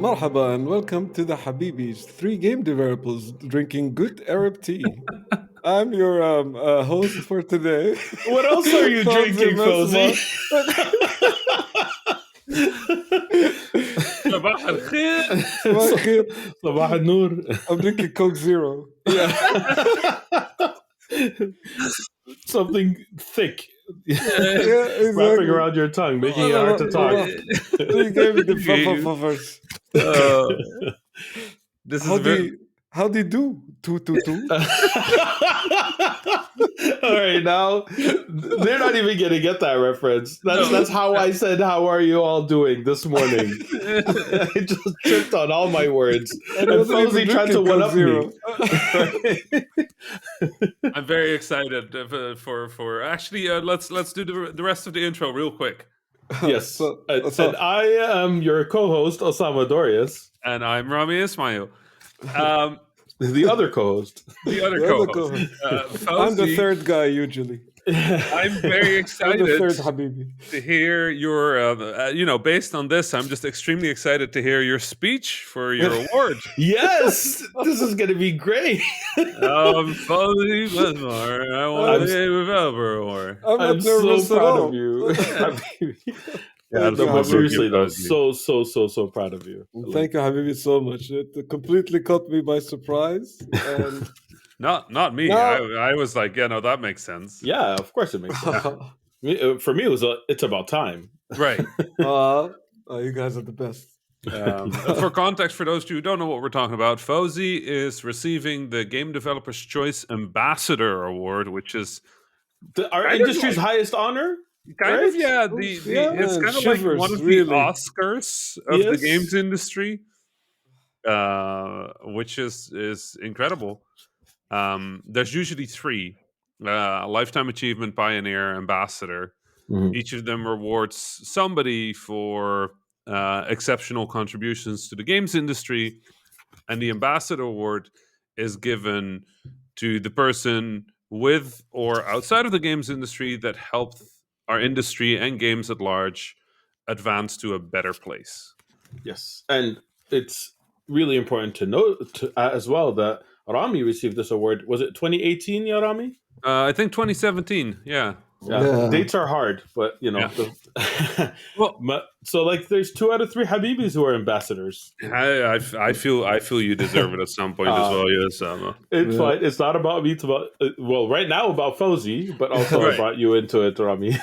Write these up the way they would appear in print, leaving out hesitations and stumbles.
Marhaba and welcome to the Habibis, three game developers drinking good Arab tea. I'm your host for today, What else are you Fawzi drinking, Fawzi? Masma. صباح الخير. صباح الخير. صباح النور. I'm drinking Coke Zero. Yeah. Something thick. Yeah, Wrapping exactly. around your tongue, making it hard to talk. You gave me the puffers. This is very... How do you do? Two. All right, now they're not even gonna get that reference. That's how I said, "How are you all doing this morning?" I just tripped on all my words, and Fawzi tried to one up me. I'm very excited for actually. Let's do the rest of the intro real quick. Yes, and I am your co-host Osama Dorius, and I'm Rami Ismail. The other co-host. The other co-host. I'm the third guy usually. I'm very excited I'm the third Habibi. to hear your, based on this, I'm just extremely excited to hear your speech for your award. Yes, this is going to be great. Fawzi Masmar, I want the Game Developer Award. I'm so proud of you. Yeah, no, seriously though, so proud of you. Thank you, Habibi, so much. It completely caught me by surprise. And not me. No. I was like, yeah, no, that makes sense. Yeah, of course it makes sense. For me, it's about time. Right. You guys are the best. For context, for those of you who don't know what we're talking about, Fawzi is receiving the Game Developer's Choice Ambassador Award, which is our industry's highest honor. Kind of, yeah. It's kind of like one of the Oscars of the games industry, which is incredible. There's usually three: Lifetime Achievement, Pioneer, Ambassador. Mm-hmm. Each of them rewards somebody for exceptional contributions to the games industry, and the Ambassador Award is given to the person with or outside of the games industry that helped our industry and games at large advance to a better place. Yes, and it's really important to note as well that Rami received this award. Was it 2018, yeah, Rami? I think 2017, yeah. Dates are hard, but so like there's 2 out of 3 Habibis who are ambassadors. I feel you deserve it at some point as well. Yes, it's fine. It's not about me. It's about right now about Fawzi, but also I brought you into it, Rami.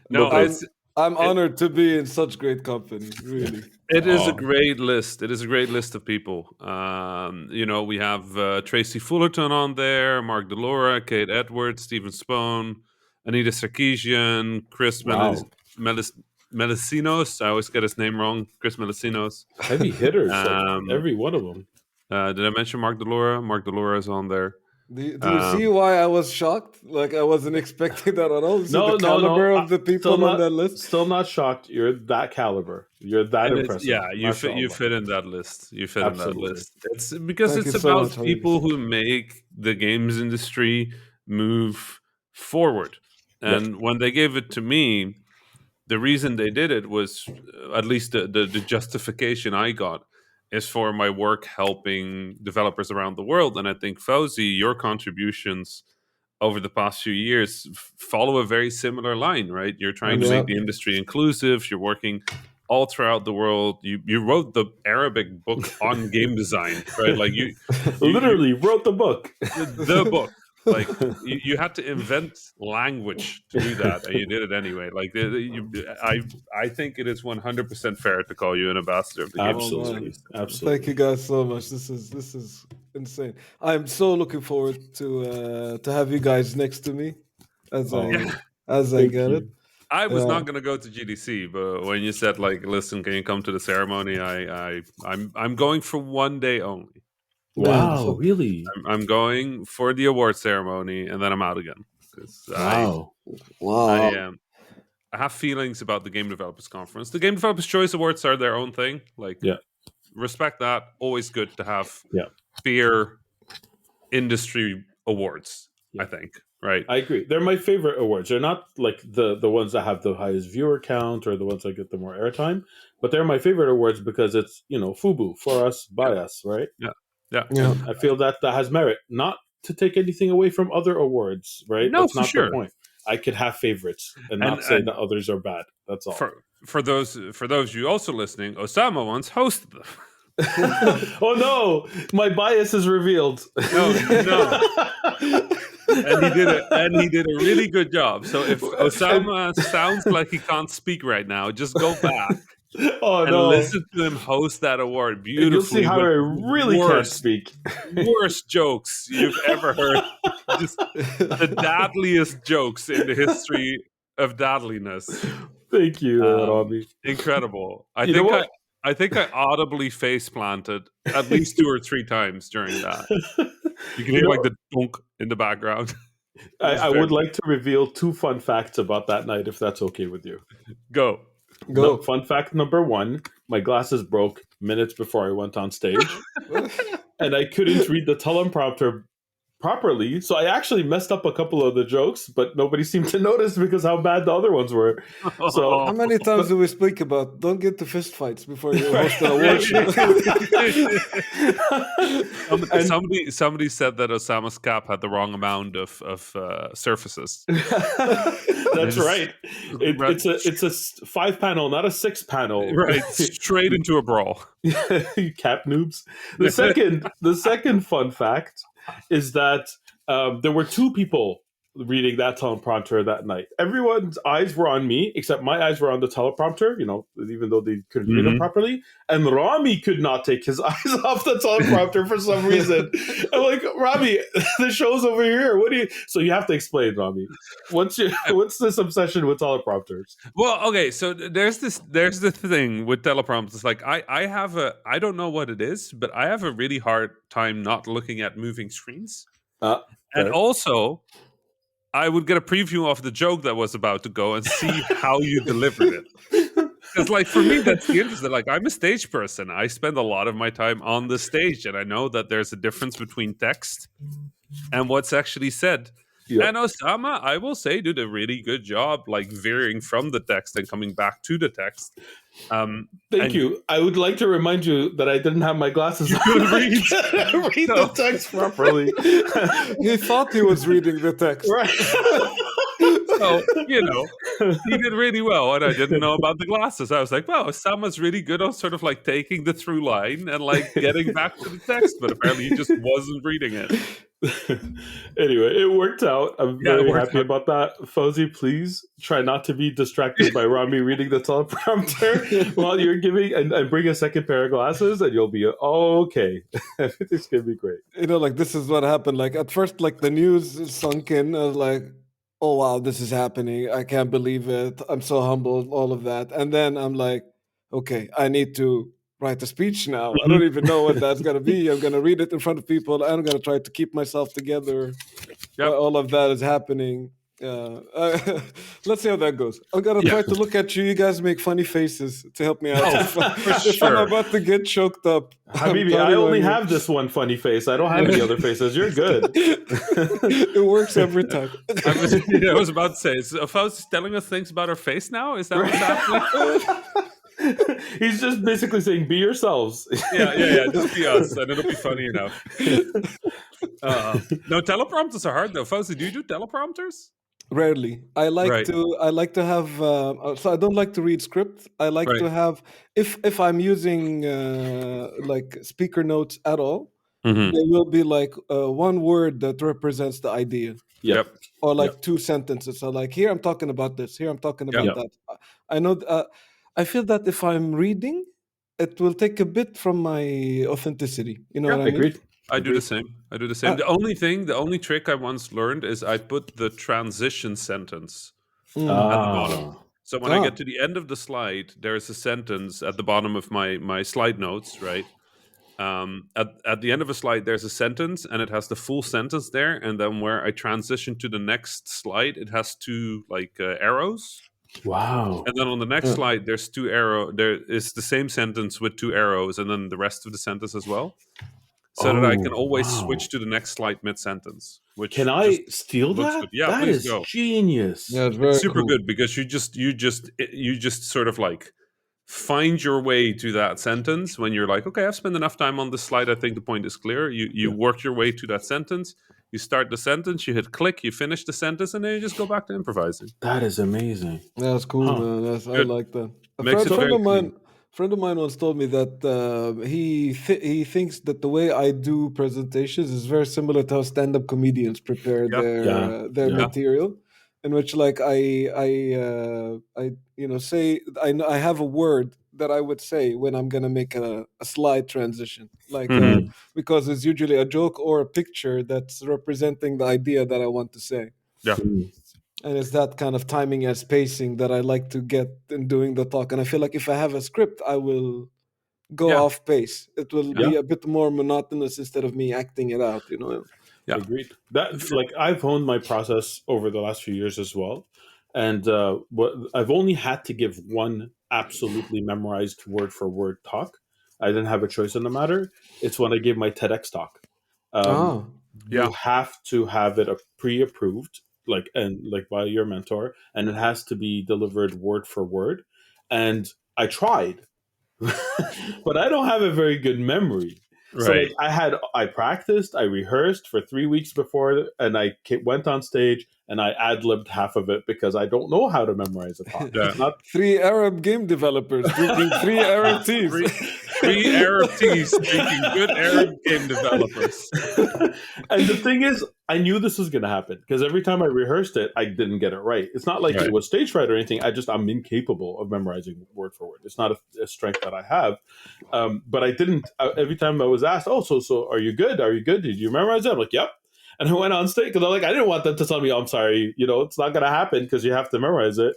No, I'm honored to be in such great company. Really, it is a great list. It is a great list of people. We have Tracy Fullerton on there, Mark Delora, Kate Edwards, Stephen Spohn, Anita Sarkeesian, Chris Melisinos. I always get his name wrong. Chris Melisinos. Heavy hitters, every one of them. Did I mention Mark Delora? Mark Delora is on there. Do you see why I was shocked? Like I wasn't expecting that at all. The caliber of the people on that list. Still not shocked. You're that caliber. You're that impressive. Yeah, you fit in that list. You fit in that list. It's because it's about people who make the games industry move forward. And when they gave it to me, the reason they did it was, at least the justification I got, is for my work helping developers around the world. And I think, Fawzi, your contributions over the past few years follow a very similar line, right? You're trying to make the industry inclusive. You're working all throughout the world. You wrote the Arabic book on game design, right? Like you literally wrote the book. The book. Like you had to invent language to do that, and you did it anyway. Like I think it is 100% fair to call you an ambassador of the game. Absolutely. Thank you guys so much. This is insane. I'm so looking forward to have you guys next to me as I get it. I was not going to go to GDC, but when you said like, listen, can you come to the ceremony? I'm going for one day only. Wow, really? I'm going for the award ceremony, and then I'm out again. Wow. I have feelings about the Game Developers Conference. The Game Developers Choice Awards are their own thing. Like, respect that. Always good to have peer industry awards, I think. right? I agree. They're my favorite awards. They're not like the ones that have the highest viewer count or the ones that get the more airtime, but they're my favorite awards because it's, FUBU, for us, by us, right? Yeah. And I feel that has merit. Not to take anything away from other awards, right? No, That's for not sure. the point. I could have favorites and not say that others are bad. That's all. For those you also listening, Osama once hosted them. Oh no, my bias is revealed. No. And he did a really good job. So if Osama sounds like he can't speak right now, just go back listen to him host that award beautifully. And you'll see how I really can't speak. Worst jokes you've ever heard. Just the dadliest jokes in the history of dadliness. Thank you, Robbie. Incredible. I think I audibly face planted at least 2 or 3 times during that. You can hear like the dunk in the background. I would like to reveal 2 fun facts about that night, if that's okay with you. Go. No, fun fact number 1, my glasses broke minutes before I went on stage. And I couldn't read the teleprompter properly, so I actually messed up a couple of the jokes, but nobody seemed to notice because how bad the other ones were. So how many times do we speak about don't get to fist fights before you host an award show? Somebody said that Osama's cap had the wrong amount of surfaces. That's right. It's a 5-panel, not a 6-panel. Right, straight into a brawl. You cap noobs. The second fun fact is that there were 2 people reading that teleprompter that night. Everyone's eyes were on me, except my eyes were on the teleprompter, even though they couldn't read it properly. And Rami could not take his eyes off the teleprompter for some reason. I'm like, Rami, the show's over here. So you have to explain, Rami. What's this obsession with teleprompters? Well, okay, so there's the thing with teleprompters. Like I don't know what it is, but I have a really hard time not looking at moving screens. And also, I would get a preview of the joke that was about to go and see how you delivered it. Because, like, for me, that's the interesting. Like, I'm a stage person. I spend a lot of my time on the stage, and I know that there's a difference between text and what's actually said. Yep. And Osama, I will say, did a really good job, like, veering from the text and coming back to the text. Thank you. I would like to remind you that I didn't have my glasses on. You read the text properly. He thought he was reading the text. Right. So, he did really well, and I didn't know about the glasses. I was like, wow, Osama's really good on sort of like taking the through line and like getting back to the text, but apparently he just wasn't reading it. Anyway, it worked out. I'm very happy about that. Fawzi, please try not to be distracted by Rami reading the teleprompter while you're giving, and bring a second pair of glasses, and you'll be okay. It's gonna be great. Like this is what happened. Like at first, like the news sunk in. I was like, oh wow, this is happening. I can't believe it. I'm so humbled, all of that. And then I'm like, okay, I need to write a speech now. I don't even know what that's going to be. I'm going to read it in front of people. I'm going to try to keep myself together. Yep. All of that is happening. Let's see how that goes. I'm going to try to look at you. You guys make funny faces to help me out. If I'm about to get choked up. Habibi, I only have this one funny face. I don't have any other faces. You're good. It works every time. I was about to say, is Fawzi telling us things about her face now? Is that what's happening? He's just basically saying, be yourselves. Yeah. Just be us, and it'll be funny enough. No, teleprompters are hard though. Fawzi, do you do teleprompters? Rarely. I like to have. So I don't like to read script. I like to have. If I'm using like speaker notes at all, there will be like one word that represents the idea. Yep. Or like 2 sentences. So like here I'm talking about this. Here I'm talking about that. I know. I feel that if I'm reading, it will take a bit from my authenticity. You know what I mean? Agreed. I do the same. The only trick I once learned is I put the transition sentence at the bottom. So when I get to the end of the slide, there is a sentence at the bottom of my slide notes, right? At the end of a slide, there's a sentence, and it has the full sentence there. And then where I transition to the next slide, it has 2 like arrows. Wow. And then on the next slide, there's 2 arrows. There is the same sentence with 2 arrows, and then the rest of the sentence as well. so that I can Oh, always switch wow. to the next slide mid sentence, Can which just I steal looks that? good. Yeah, That please is go. genius. Yeah, it's It's very super cool. good because you just sort of like find your way to that sentence when you're like, okay, I've spent enough time on this slide. I think the point is clear. You Yeah, work your way to that sentence. You start the sentence. You hit click. You finish the sentence, and then you just go back to improvising. that is amazing. That's cool, Huh. man. I Good. like that. A Makes friend, it So, friend very of clean. mine, friend of mine once told me that he thinks that the way I do presentations is very similar to how stand-up comedians prepare Yeah. yeah, their yeah, Yeah. material, in which like I say I have a word that I would say when I'm gonna make a slide transition, like hmm, because it's usually a joke or a picture that's representing the idea that I want to say. Yeah. hmm, And it's that kind of timing and spacing that I like to get in doing the talk. And I feel like if I have a script, I will go Yeah. off pace. It will Yeah. yeah. be a bit more monotonous instead of me acting it out, you know. Yeah. Agreed. That For- like I've honed my process over the last few years as well, and what I've only had to give one absolutely memorized word for word talk. I didn't have a choice in the matter. It's when I gave my TEDx talk. Um, Ah, you yeah. have to have it pre-approved, like and like by your mentor, and it has to be delivered word for word. And I tried, but I don't have a very good memory. So Right. like I practiced, I rehearsed for 3 weeks before, and went on stage and I ad libbed half of it because I don't know how to memorize a talk. Yeah. It's not. three Arab game developers drinking three Arab teas. Three three Arab teas drinking good Arab game developers. And the thing is, I knew this was going to happen because every time I rehearsed it, I didn't get it right. It's not like it Right. was stage fright or anything. I'm incapable of memorizing word for word. It's not a strength that I have. But I didn't. Every time I was asked, "Oh, so are you good? Are you good? Did you memorize it?" I'm like, "Yep." And I went on stage because I didn't want them to tell me, "Oh, I'm sorry, it's not going to happen because you have to memorize it."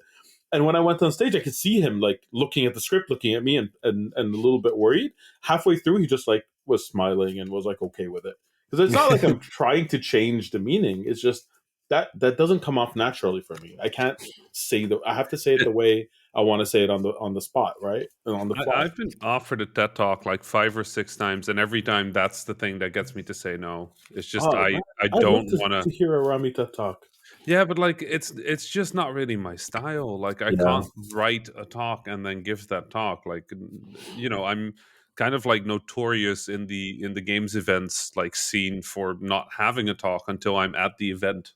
And when I went on stage, I could see him like looking at the script, looking at me, and a little bit worried. Halfway through, he just like was smiling and was like okay with it. Because it's not like I'm trying to change the meaning. It's just that doesn't come off naturally for me. I can't I have to say it the way I want to say it on the spot, right? And on the fly. I've been offered a TED talk like 5 or 6 times, and every time that's the thing that gets me to say no. It's just Oh, I I'd love don't want to. to hear a Rami TED talk. Yeah, but like it's just not really my style. Like I Yeah. can't write a talk and then give that talk. Like I'm kind of like notorious in the games events like scene for not having a talk until I'm at the event,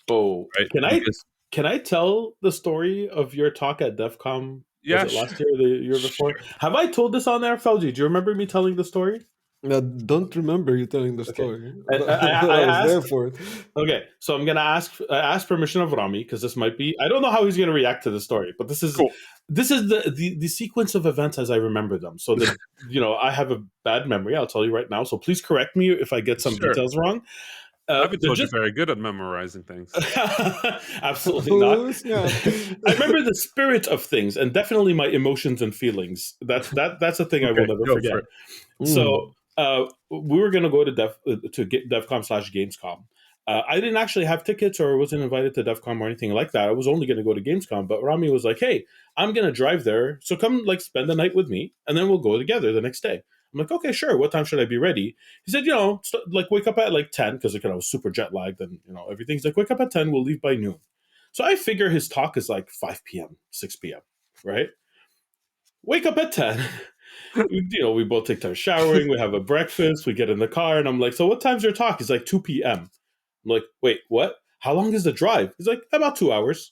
Oh, right? can I Because can I tell the story of your talk at DEF CON? Was yeah, it last sure, year or the year before? sure. Have I told this on there, Fawzi? Do you remember me telling the story? I don't remember you telling the Okay. story, I, but, I, but I I was there asked. for it. Okay, so I'm gonna ask permission of Rami because this might be. I don't know how he's gonna react to the story, but Cool. this is the sequence of events as I remember them. So that I have a bad memory. I'll tell you right now. So please correct me if I get some Sure. details wrong. I've been The told you're gist. very good at memorizing things. Absolutely not. Oh snap! I remember the spirit of things and definitely my emotions and feelings. That's a thing I will Okay, never go for forget. it. Mm. So we were going to go to DevCon/Gamescom. I didn't actually have tickets or wasn't invited to DevCon or anything like that. I was only going to go to Gamescom, but Rami was like, "Hey, I'm going to drive there, so come like spend the night with me, and then we'll go together the next day." I'm like, "Okay, sure. What time should I be ready?" He said, like wake up at like 10 because I was super jet lagged and everything's like wake up at 10. We'll leave by noon. So I figure his talk is like 5 p.m., 6 p.m. Right? Wake up at 10. We both take time showering. We have a breakfast. We get in the car, and I'm like, "So what time's your talk?" He's like, 2 p.m. I'm like, "Wait, what? How long is the drive?" He's like, "About 2 hours."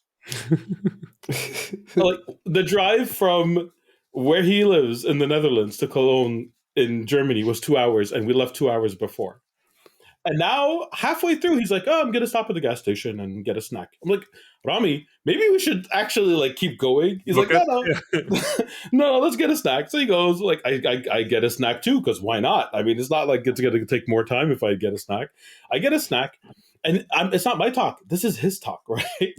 Like the drive from where he lives in the Netherlands to Cologne in Germany was 2 hours, and we left 2 hours before. And now, halfway through, he's like, "Oh, I'm gonna stop at the gas station and get a snack." I'm like, "Rami, maybe we should actually like keep going." He's like, Book "No, it. no, Yeah. no, let's get a snack." So he goes, like, I get a snack too because why not? I mean, it's not like it's gonna take more time if I get a snack. I get a snack, and it's not my talk. This is his talk, right?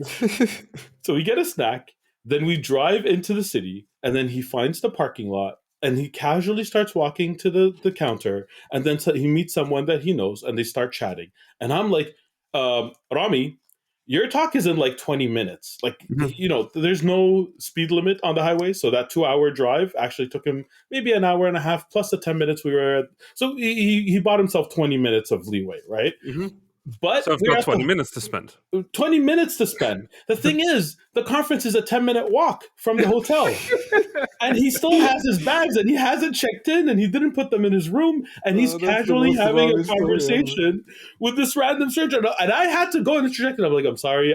So we get a snack, then we drive into the city, and then he finds the parking lot, and he casually starts walking to the counter, and then he meets someone that he knows, and they start chatting. And I'm like, Rami, Your talk is in like 20 minutes. Like, there's no speed limit on the highway. So that 2-hour drive actually took him maybe an hour and a half plus the 10 minutes we were at. So he bought himself 20 minutes of leeway, right? But so I've got 20 minutes to spend. 20 minutes to spend. The thing is, the conference is a 10-minute walk from the hotel. And he still has his bags and he hasn't checked in and he didn't put them in his room. And he's casually having a conversation with this random stranger. And I had to go and interject. And I'm like, I'm sorry.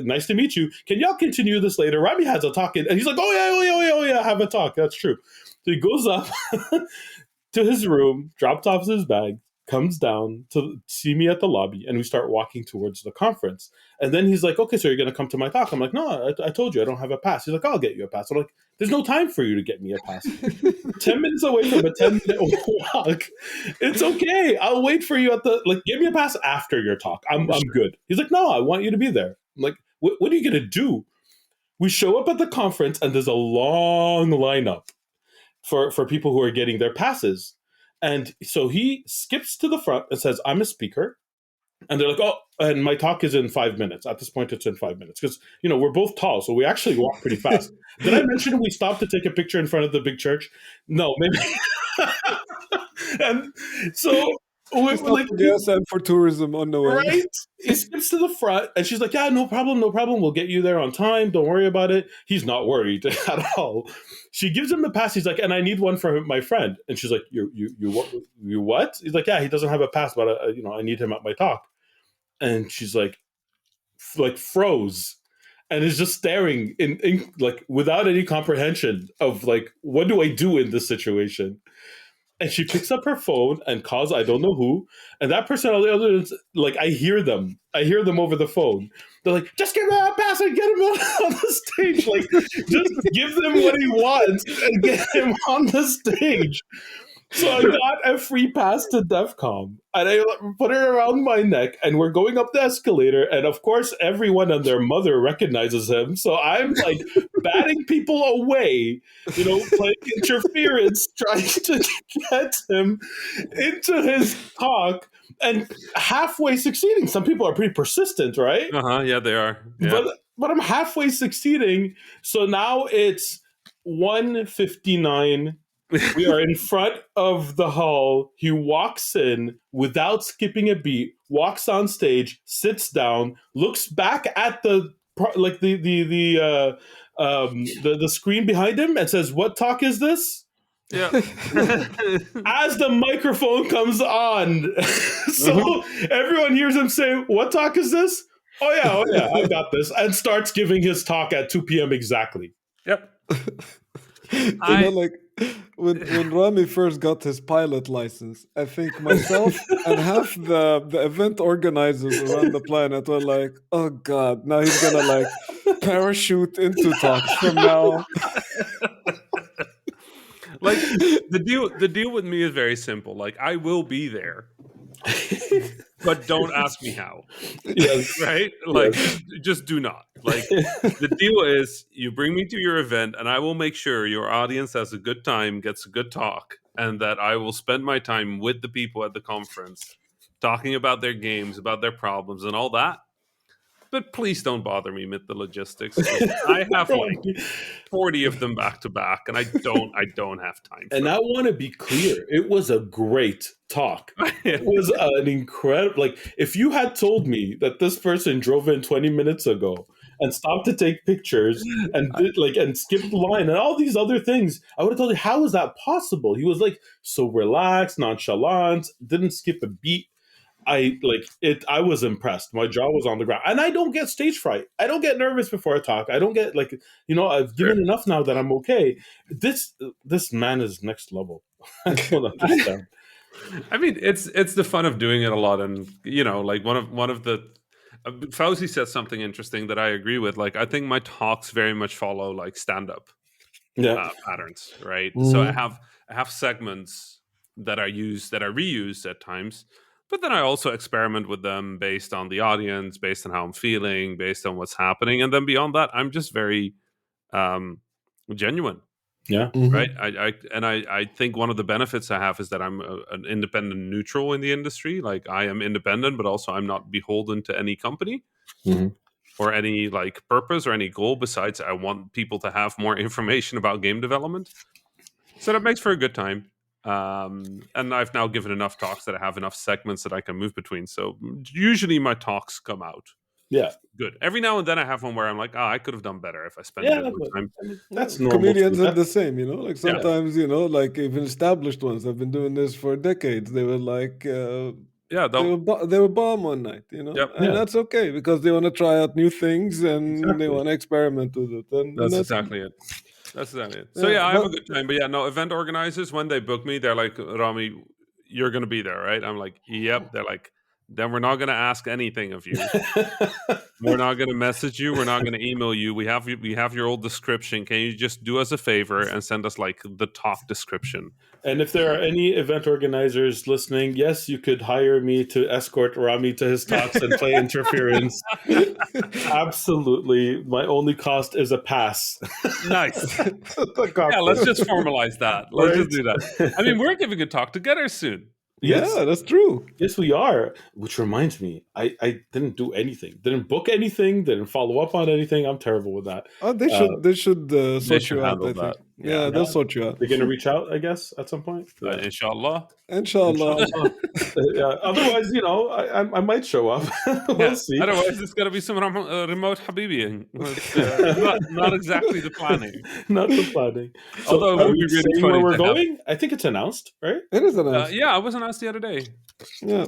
Nice to meet you. Can y'all continue this later? Rami has a talk. And he's like, oh yeah, have a talk. That's true. So he goes up to his room, drops off his bag, comes down to see me at the lobby, and we start walking towards the conference. And then he's like, okay, so you're going to come to my talk? I'm like, no, I told you I don't have a pass. He's like, I'll get you a pass. I'm like, there's no time for you to get me a pass. 10 minutes away from a 10-minute walk. It's okay. I'll wait for you give me a pass after your talk. I'm good. He's like, no, I want you to be there. I'm like, what are you going to do? We show up at the conference and there's a long lineup for people who are getting their passes. And so he skips to the front and says, I'm a speaker. And they're like, oh, and my talk is in 5 minutes. At this point, it's in 5 minutes. Because, we're both tall, so we actually walk pretty fast. Did I mention we stopped to take a picture in front of the big church? No, maybe. And so we're like, yes, and for tourism on the way. Right? He skips to the front, and she's like, yeah, no problem. We'll get you there on time. Don't worry about it. He's not worried at all. She gives him the pass. He's like, and I need one for my friend. And she's like, you what? He's like, yeah, he doesn't have a pass, but I need him at my talk. And she's like froze, and is just staring in like without any comprehension of like, what do I do in this situation? And she picks up her phone and calls I don't know who, and that person on the other end, like I hear them over the phone. They're like, just give him a pass and get him on the stage. Like, just give them what he wants and get him on the stage. So I got a free pass to DEF CON, and I put it around my neck, and we're going up the escalator, and of course everyone and their mother recognizes him, so I'm like batting people away, playing interference, trying to get him into his talk, and halfway succeeding. Some people are pretty persistent, right? Yeah, they are. Yeah. But I'm halfway succeeding, so now it's 1:59. We are in front of the hall. He walks in without skipping a beat, walks on stage, sits down, looks back at the screen behind him and says, "What talk is this?" Yeah. As the microphone comes on, so everyone hears him say, "What talk is this?" Oh yeah, I got this, and starts giving his talk at 2 p.m. exactly. Yep. When Rami first got his pilot license, I think myself and half the event organizers around the planet were like, oh God, now he's gonna parachute into talks from now. Like the deal with me is very simple. Like, I will be there. But don't ask me how. Yes. Right? Like, just do not. Like, the deal is you bring me to your event and I will make sure your audience has a good time, gets a good talk, and that I will spend my time with the people at the conference talking about their games, about their problems and all that. But please don't bother me with the logistics. I have 40 of them back to back, and I don't have time for And I want to be clear, it was a great talk. It was an incredible, if you had told me that this person drove in 20 minutes ago and stopped to take pictures and did and skipped the line and all these other things, I would have told you, how is that possible? He was so relaxed, nonchalant, didn't skip a beat. I was impressed. My jaw was on the ground. And I don't get stage fright. I don't get nervous before I talk. I don't get I've given enough now that I'm okay. This man is next level. I don't understand. I mean, it's the fun of doing it a lot, and one of the Fawzi said something interesting that I agree with. I think my talks very much follow stand-up patterns, right? Mm-hmm. So I have segments that are reused at times. But then I also experiment with them based on the audience, based on how I'm feeling, based on what's happening. And then beyond that, I'm just very genuine. Yeah. Right. I think one of the benefits I have is that I'm an independent neutral in the industry. Like I am independent, but also I'm not beholden to any company or any like purpose or any goal besides I want people to have more information about game development. So that makes for a good time. And I've now given enough talks that I have enough segments that I can move between. So usually my talks come out. Yeah. Good. Every now and then I have one where I'm like, I could have done better if I spent a bit more time. I mean, that's normal. Comedians are the same, like sometimes, like even established ones have been doing this for decades. They were like, they were bomb one night, and that's okay because they want to try out new things and they want to experiment with it. And that's exactly it. That's exactly it. So I have a good time. But event organizers, when they book me, they're like, Rami, you're going to be there, right? I'm like, yep. They're like, then we're not going to ask anything of you. We're not going to message you. We're not going to email you. We have your old description. Can you just do us a favor and send us like the talk description? And if there are any event organizers listening, yes, you could hire me to escort Rami to his talks and play interference. Absolutely. My only cost is a pass. Nice. Let's just formalize that. Let's just do that. I mean, we're giving a talk together soon. Yes. Yeah, that's true. Yes, we are. Which reminds me, I didn't do anything. Didn't book anything. Didn't follow up on anything. I'm terrible with that. Oh, they should sort you out. I think. Yeah, they'll sort you out. They're gonna reach out, I guess, at some point. Inshallah. Otherwise, I might show up. We'll see. Otherwise, it's gonna be some remote Habibi. Not exactly the planning. Not the planning. So, although it would be really funny where we're going, I think it's announced, right? It is announced. It was announced the other day. Yeah.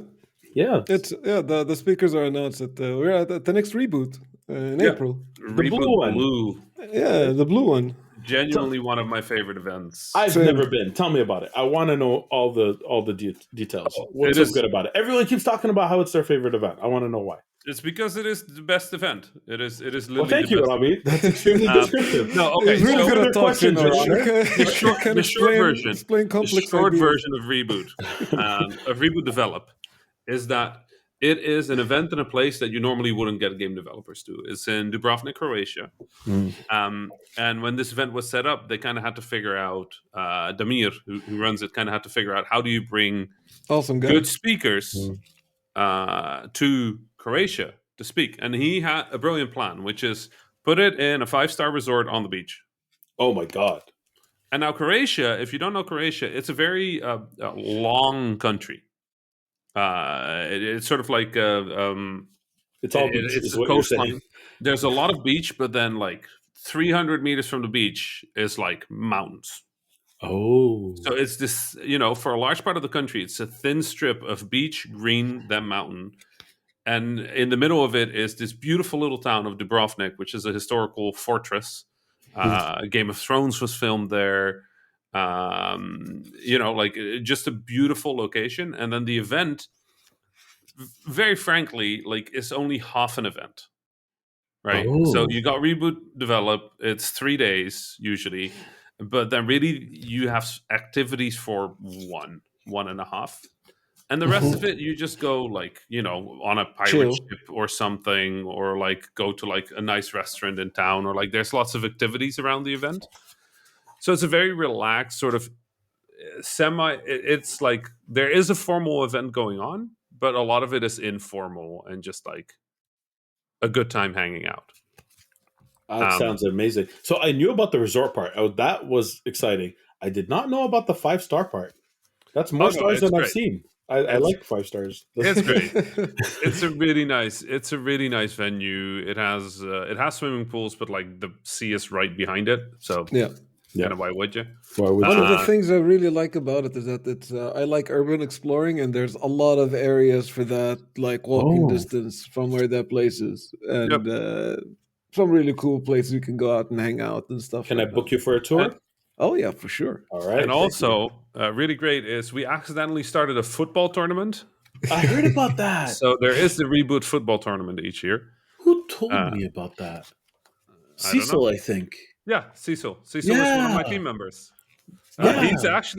It's the speakers are announced that we're at the next reboot in April. The blue one. Yeah, the blue one. Genuinely one of my favorite events. I've never been. Tell me about it. I want to know all the details. What's so good about it? Everyone keeps talking about how it's their favorite event. I want to know why. It's because it is the best event. It is literally. Well, thank you, Robbie. That's extremely descriptive. No, okay. He's really good at talking. The short version of Reboot, of Reboot Develop, is that it is an event in a place that you normally wouldn't get game developers to. It's in Dubrovnik, Croatia. And when this event was set up, they kind of had to figure out, Damir, who runs it, kind of had to figure out how do you bring good speakers to Croatia to speak. And he had a brilliant plan, which is put it in a 5-star resort on the beach. Oh, my God. And now Croatia, if you don't know Croatia, it's a very long country. It's sort of like it's all beach. It's a coastline. There's a lot of beach, but then like 300 meters from the beach is like mountains. Oh, so it's this, for a large part of the country, it's a thin strip of beach, green, then mountain, and in the middle of it is this beautiful little town of Dubrovnik, which is a historical fortress. Game of Thrones was filmed there. Like just a beautiful location. And then the event, very frankly, like is only half an event, right? So you got Reboot Develop. It's 3 days usually, but then really you have activities for 1.5, and the rest of it you just go like on a pirate ship or something, or like go to like a nice restaurant in town, or like there's lots of activities around the event. So it's a very relaxed sort of it's like there is a formal event going on, but a lot of it is informal and just like a good time hanging out. That sounds amazing. So I knew about the resort part. Oh, that was exciting. I did not know about the 5-star part. That's more stars than I've seen. I like 5 stars. It's great. It's a really nice venue. It has swimming pools, but like the sea is right behind it. So kind of why would you? One of the things I really like about it is that it's I like urban exploring, and there's a lot of areas for that, like walking distance from where that place is, and some really cool places you can go out and hang out and stuff. Can I book you for a tour? Oh yeah, for sure. All right. And also, really great is we accidentally started a football tournament. I heard about that. So there is the Reboot football tournament each year. Who told me about that? Cecil, I think. Yeah, Cecil. Cecil is one of my team members.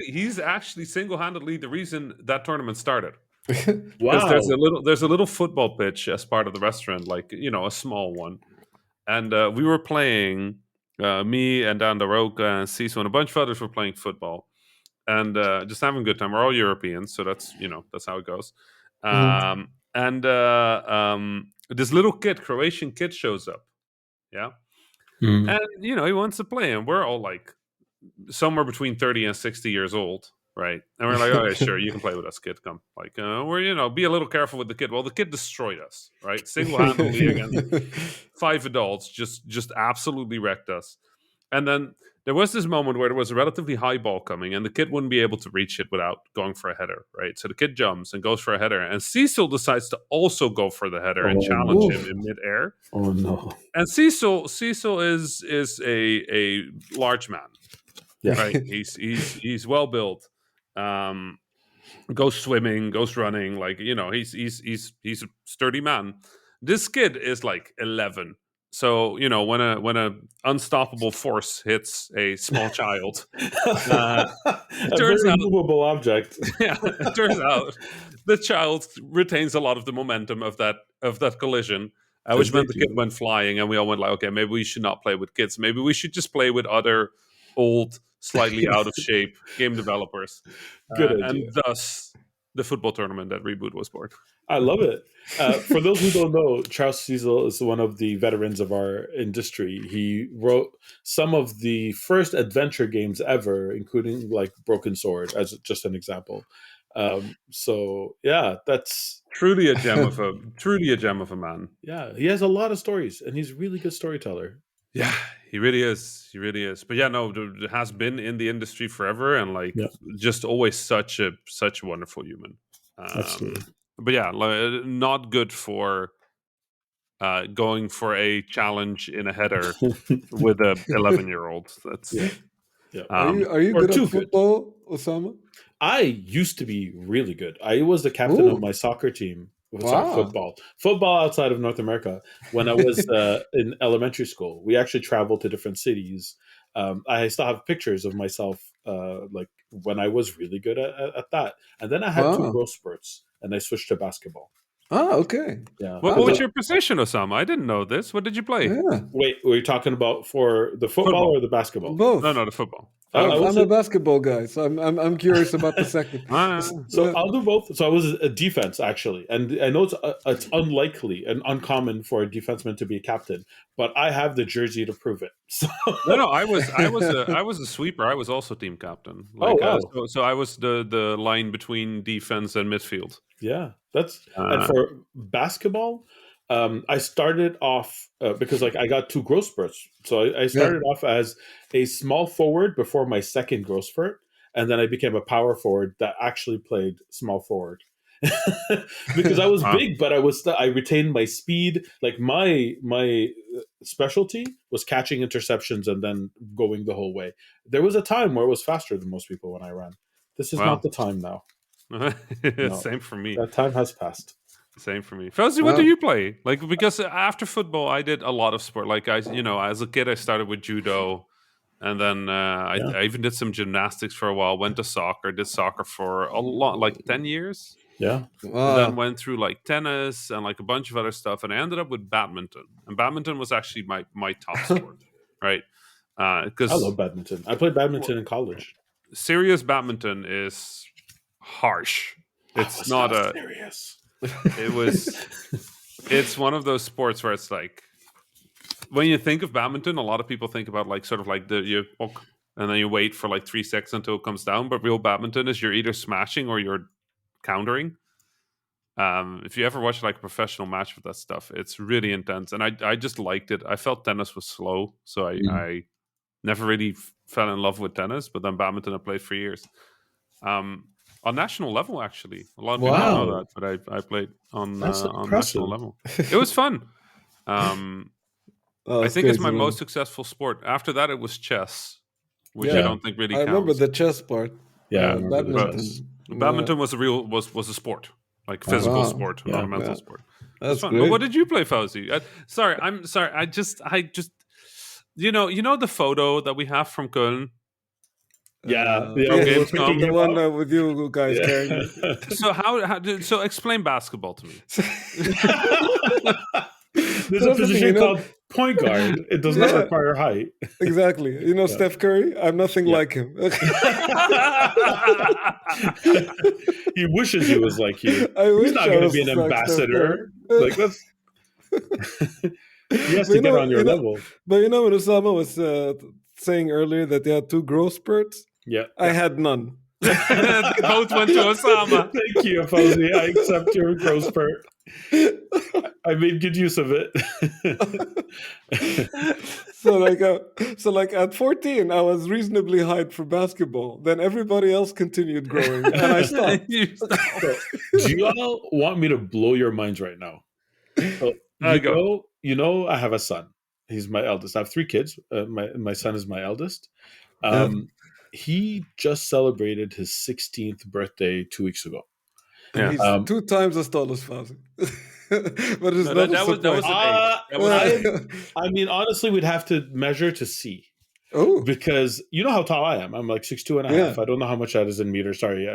He's actually single-handedly the reason that tournament started. Wow. There's a little football pitch as part of the restaurant, like a small one, and we were playing Me and Dan Daroca and Cecil and a bunch of others were playing football and just having a good time. We're all Europeans, so that's that's how it goes. And this little kid, Croatian kid, shows up. Yeah, and he wants to play, and we're all like somewhere between 30 and 60 years old, right? And we're like, oh yeah, sure, you can play with us, kid. Come, like, we're be a little careful with the kid. Well, the kid destroyed us, right? Single-handedly against 5 adults, just absolutely wrecked us. And then there was this moment where there was a relatively high ball coming, and the kid wouldn't be able to reach it without going for a header, right? So the kid jumps and goes for a header, and Cecil decides to also go for the header and challenge him in midair. Oh no! And Cecil is a large man, right? He's well built. Goes swimming, goes running, like he's a sturdy man. This kid is like 11. So when a unstoppable force hits a small child, a very movable object. Yeah, it turns out the child retains a lot of the momentum of that collision, which meant the kid went flying, and we all went like, okay, maybe we should not play with kids. Maybe we should just play with other old, slightly out of shape game developers. Good idea. And thus the football tournament at Reboot was born. I love it. For those who don't know, Charles Cecil is one of the veterans of our industry. He wrote some of the first adventure games ever, including like Broken Sword, as just an example. So yeah, that's truly a gem of a man. Yeah, he has a lot of stories, and he's a really good storyteller. Yeah, he really is. He really is. But yeah, no, there has been in the industry forever, and like just always such a wonderful human. Absolutely. But yeah, not good for going for a challenge in a header with a 11-year-old. That's Are you good at football, Osama? I used to be really good. I was the captain of my soccer team. Football outside of North America. When I was in elementary school, we actually traveled to different cities. I still have pictures of myself like when I was really good at that. And then I had 2 growth spurts, and I switched to basketball. Oh, okay. Yeah. What was your position, Osama? I didn't know this. What did you play? Yeah. Wait, were you talking about for the football or the basketball? Both. No, the football. I'm a basketball guy, so I'm curious about the second. So I'll do both. So I was a defense actually, and I know it's unlikely and uncommon for a defenseman to be a captain, but I have the jersey to prove it. So. No, I was a sweeper. I was also team captain. Like, so I was the line between defense and midfield. Yeah, and for basketball. I started off because like I got 2 growth spurts. So I started off as a small forward before my second growth spurt, and then I became a power forward that actually played small forward. Because I was big, but I retained my speed. Like my specialty was catching interceptions and then going the whole way. There was a time where it was faster than most people when I ran. This is not the time now. No, same for me. That time has passed. Same for me. Fawzi, what do you play? Like, because after football, I did a lot of sport. Like, as a kid, I started with judo, and then I even did some gymnastics for a while. Went to soccer, did soccer for a lot, like 10 years. Yeah. Wow. Then went through like tennis and like a bunch of other stuff, and I ended up with badminton. And badminton was actually my top sport, right? Because I love badminton. I played badminton in college. Serious badminton is harsh. It's not serious. It's one of those sports where it's like, when you think of badminton, a lot of people think about like sort of like you poke and then you wait for like 3 seconds until it comes down. But real badminton is you're either smashing or you're countering. If you ever watch like a professional match with that stuff, it's really intense. And I just liked it. I felt tennis was slow, so I never really fell in love with tennis. But then badminton I played for years. On national level, actually. A lot of people don't know that, but I played on national level. It was fun. I think it's my most successful sport. After that, it was chess, which I don't think really counts. I remember the chess part. Yeah, badminton was a sport, like physical sport, not a mental sport. That's fun. great. But what did you play, Fawzi? I'm sorry. I just you know the photo that we have from Köln. The one with you guys carrying. So so explain basketball to me. There's a position called point guard. It does not require height. Exactly. You know, Steph Curry? I'm nothing like him. He wishes he was like you. He's not going to be an ambassador. Like, that's... He has to get on your level. But you know what Osama was saying earlier, that they had 2 growth spurts? Yeah. I had none. They both went to Osama. Thank you, Fawzi. I accept your growth spurt. I made good use of it. So like at 14, I was reasonably hyped for basketball. Then everybody else continued growing, and I stopped. Do you all want me to blow your minds right now? So, you know, I have a son. He's my eldest. I have 3 kids. My son is my eldest. He just celebrated his 16th birthday 2 weeks ago. Yeah. He's 2 times as tall as Fawzi. But it's I mean, honestly, we'd have to measure to see. Oh, because you know how tall I am. I'm like 6'2" and a half. I don't know how much that is in meters. Sorry,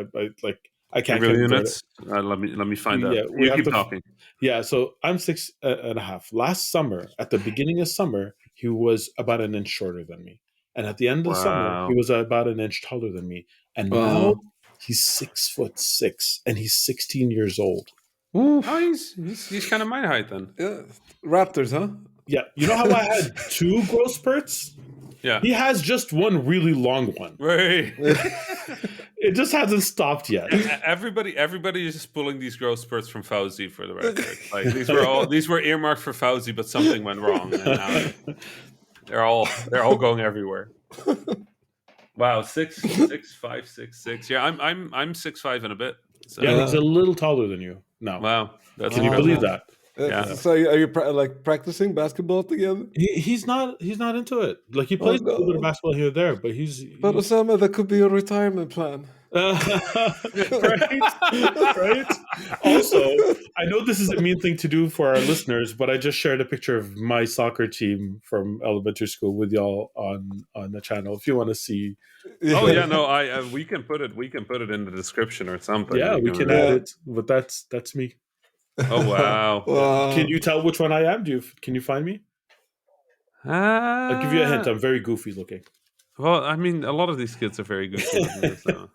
I can't. Units. Let me find out. You keep talking. Yeah, so I'm 6.5. Last summer, at the beginning of summer, he was about an inch shorter than me, and at the end of the summer, he was about an inch taller than me. And now he's 6'6", and he's 16 years old. Oh, he's kind of my height then. Yeah, Raptors, huh? Yeah, you know how I had 2 growth spurts? Yeah, he has just one really long one. Right. It just hasn't stopped yet. Everybody is just pulling these growth spurts from Fawzi for the record. Like these were earmarked for Fawzi, but something went wrong, and now they're all going everywhere. Wow, 6'5", 6'6". Yeah, I'm 6'5" and a bit. So. Yeah, he's a little taller than you now. Wow, can you believe that? Yeah. So are you practicing basketball together? He's not into it. Like, he plays a little bit of basketball here or there, but But Osama, that could be a retirement plan. Right. Also, I know this is a mean thing to do for our listeners, but I just shared a picture of my soccer team from elementary school with y'all on the channel. If you want to see. Oh yeah, no, we can put it in the description or something. Yeah, we can add it. But that's me. Oh wow! Can you tell which one I am? Can you find me? I'll give you a hint. I'm very goofy looking. Well, I mean, a lot of these kids are very goofy looking. So.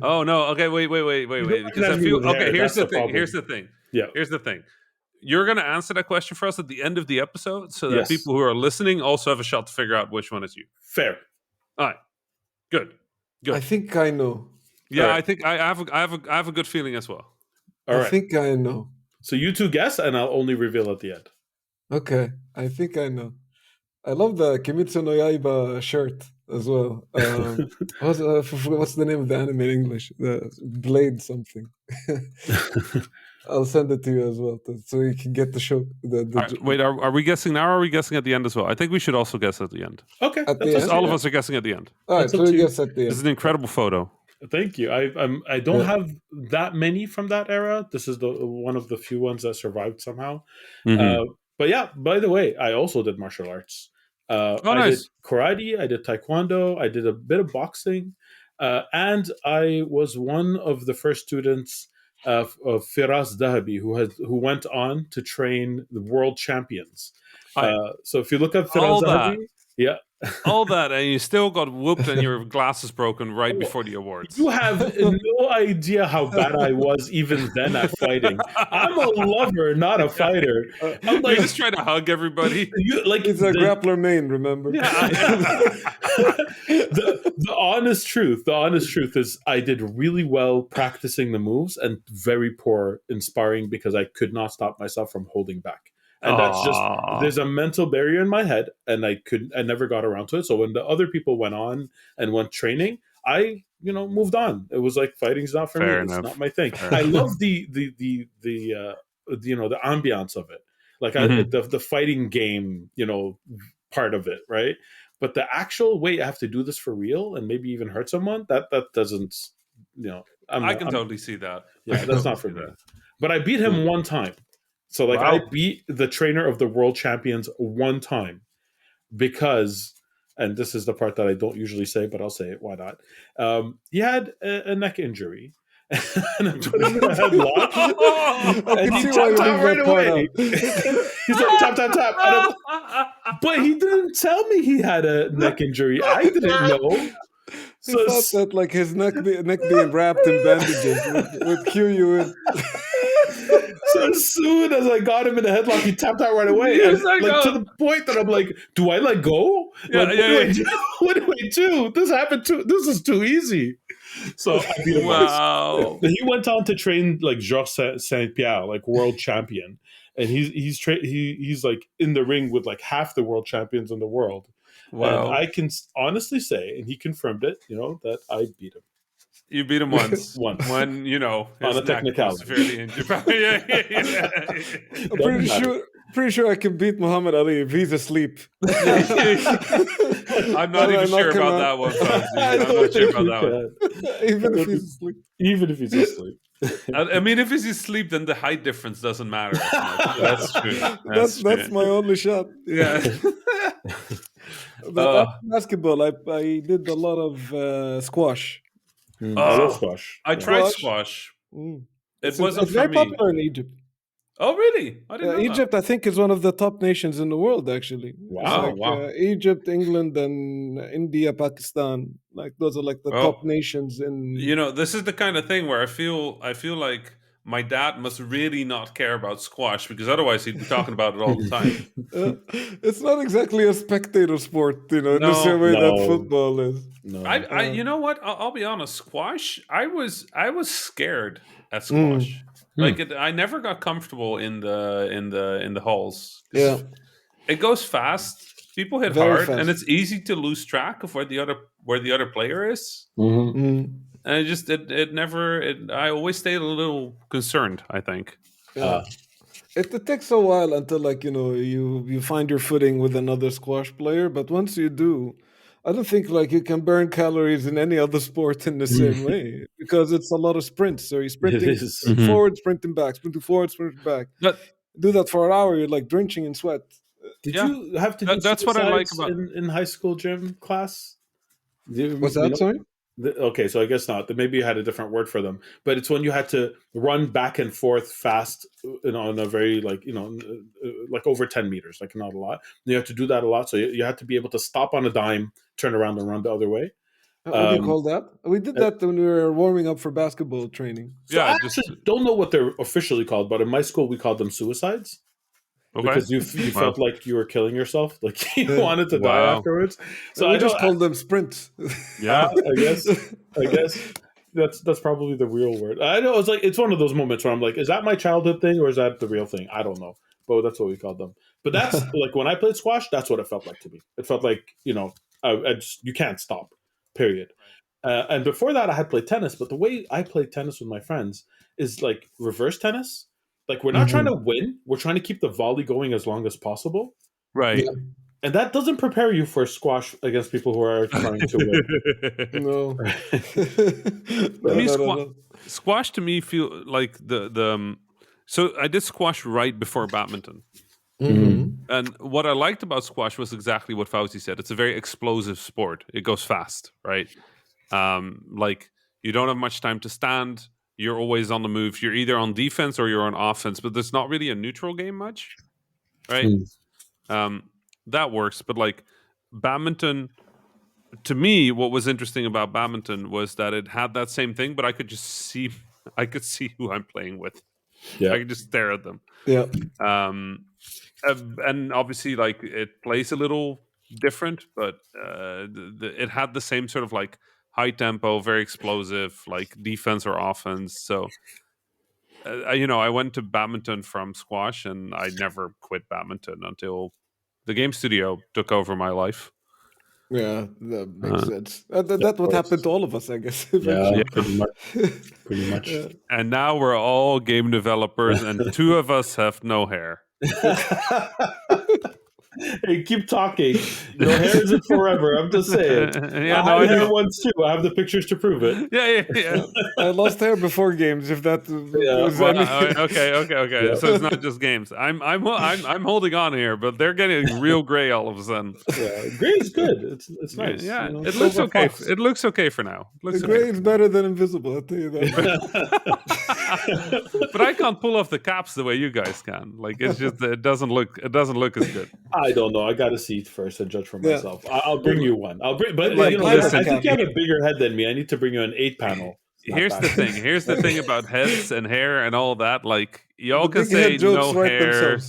Oh no! Okay, wait. Because I feel okay. Here's the thing. Yeah. Here's the thing. You're going to answer that question for us at the end of the episode, so that people who are listening also have a shot to figure out which one is you. Fair. All right. Good. I think I know. Yeah, right. I think I have a good feeling as well. All right. I think I know. So you 2 guess, and I'll only reveal at the end. Okay, I think I know. I love the Kimetsu no Yaiba shirt as well. What's the name of the anime in English? The Blade something. I'll send it to you as well, so you can get the show. Right, wait, are we guessing now, or are we guessing at the end as well? I think we should also guess at the end. Okay. All of us are guessing at the end. All right, so we guess at the end. This is an incredible photo. Thank you. I don't have that many from that era. This is one of the few ones that survived somehow. Mm-hmm. But yeah, by the way, I also did martial arts. Nice. I did karate, I did taekwondo, I did a bit of boxing, and I was one of the first students of Firas Dahabi, who went on to train the world champions. So if you look up Firas Dahabi, all that, and you still got whooped and your glasses broken right before the awards. You have no idea how bad I was even then at fighting. I'm a lover, not a fighter. I'm like, you just try to hug everybody. It's a grappler main, remember? Yeah. The honest truth is I did really well practicing the moves and very poor in sparring because I could not stop myself from holding back. And that's just, there's a mental barrier in my head, and I never got around to it. So when the other people went on and went training, I, moved on. It was like, fighting's not for me. Enough. It's not my thing. I love the ambiance of it. Like the fighting game, part of it. Right. But the actual way you have to do this for real and maybe even hurt someone, that doesn't, I can totally see that. Yeah, that's not for me. But I beat him one time. So, I beat the trainer of the world champions one time because, and this is the part that I don't usually say, but I'll say it, why not? He had a neck injury, and I put him in a headlock. And he tapped out right away. He's like, tap, tap, tap. But he didn't tell me he had a neck injury. I didn't know. He thought that like his neck being wrapped in bandages would cue you in. So as soon as I got him in a headlock, he tapped out right away. And, to the point that I'm like, do I let go? What do I do? This happened too. This is too easy. So I beat him. Wow. He went on to train like Georges Saint-Pierre, like world champion. And he's like in the ring with like half the world champions in the world. Wow. And I can honestly say, and he confirmed it, that I beat him. You beat him once. When, his on a technicality. Severely injured. I'm pretty sure I can beat Muhammad Ali if he's asleep. I'm not even sure about that one, Fawzi. I'm not sure about that one. Even if he's asleep. Even if he's asleep. I mean, if he's asleep, then the height difference doesn't matter as much. That's true. That's my only shot. Yeah. But basketball, I did a lot of squash. I love squash. I tried squash. It wasn't it's very popular in Egypt. Oh, really? I didn't know Egypt, that. I think, is one of the top nations in the world, actually. Wow. Egypt, England, and India, Pakistan. Like, those are like the top nations in... this is the kind of thing where I feel like my dad must really not care about squash, because otherwise he'd be talking about it all the time. It's not exactly a spectator sport, in the same way that football is. No. I you know what? I'll be honest. Squash, I was scared at squash. I never got comfortable in the halls. Yeah, it goes fast. People hit Very hard, fast. and it's easy to lose track of where the other player is. Mm-hmm. And I always stayed a little concerned, I think. Yeah. It takes a while until you find your footing with another squash player, but once you do, I don't think you can burn calories in any other sport in the same way, because it's a lot of sprints. So you're sprinting forward, sprinting back, sprinting forward, sprinting back. Do that for an hour, you're like drenching in sweat. Did you have to do that's what I like about in high school gym class? What's that, sorry? Okay, so I guess not. Maybe you had a different word for them, but it's when you had to run back and forth fast, on a very like over 10 meters, like not a lot. You have to do that a lot, so you had to be able to stop on a dime, turn around, and run the other way. What do you call that? We did that when we were warming up for basketball training. So I actually don't know what they're officially called, but in my school we called them suicides. Okay. Because you felt like you were killing yourself, like you wanted to die afterwards. So I just called them sprints. Yeah, I guess that's probably the real word. I know it's one of those moments where I'm like, is that my childhood thing or is that the real thing? I don't know, but that's what we called them. But that's like when I played squash, that's what it felt like to me. It felt like you can't stop. Period. And before that, I had played tennis, but the way I played tennis with my friends is like reverse tennis. Like, we're not trying to win. We're trying to keep the volley going as long as possible. Right. Yeah. And that doesn't prepare you for squash against people who are trying to win. No. Squash to me feel like the so I did squash right before badminton. Mm-hmm. And what I liked about squash was exactly what Fawzi said. It's a very explosive sport. It goes fast, right? You don't have much time to stand. You're always on the move. You're either on defense or you're on offense, but there's not really a neutral game much, right? That works, but badminton, to me, what was interesting about badminton was that it had that same thing, but I could see who I'm playing with. Yeah, I could just stare at them. Yeah. And obviously, it plays a little different, but it had the same sort of high tempo, very explosive, defense or offense. So, I went to badminton from squash, and I never quit badminton until the game studio took over my life. Yeah, that makes sense. That's what happened to all of us, I guess. Yeah, pretty much. Yeah. And now we're all game developers, and two of us have no hair. Hey, keep talking. Your hair isn't forever. I'm just saying. I have hair once too. I have the pictures to prove it. Yeah. I lost hair before games. If that okay. Yeah. So it's not just games. I'm holding on here, but they're getting real gray all of a sudden. Yeah, gray is good. It's nice. Yeah, it looks okay. It looks okay for now. Gray is better than invisible. I'll tell you that. But I can't pull off the caps the way you guys can. Like it's just it doesn't look as good. I don't know. I got to see it first and judge for myself. I'll bring you one. But listen, I think you have a bigger head than me. I need to bring you an 8-panel. Here's the thing. Here's the thing about heads and hair and all that. Like y'all can say no hair,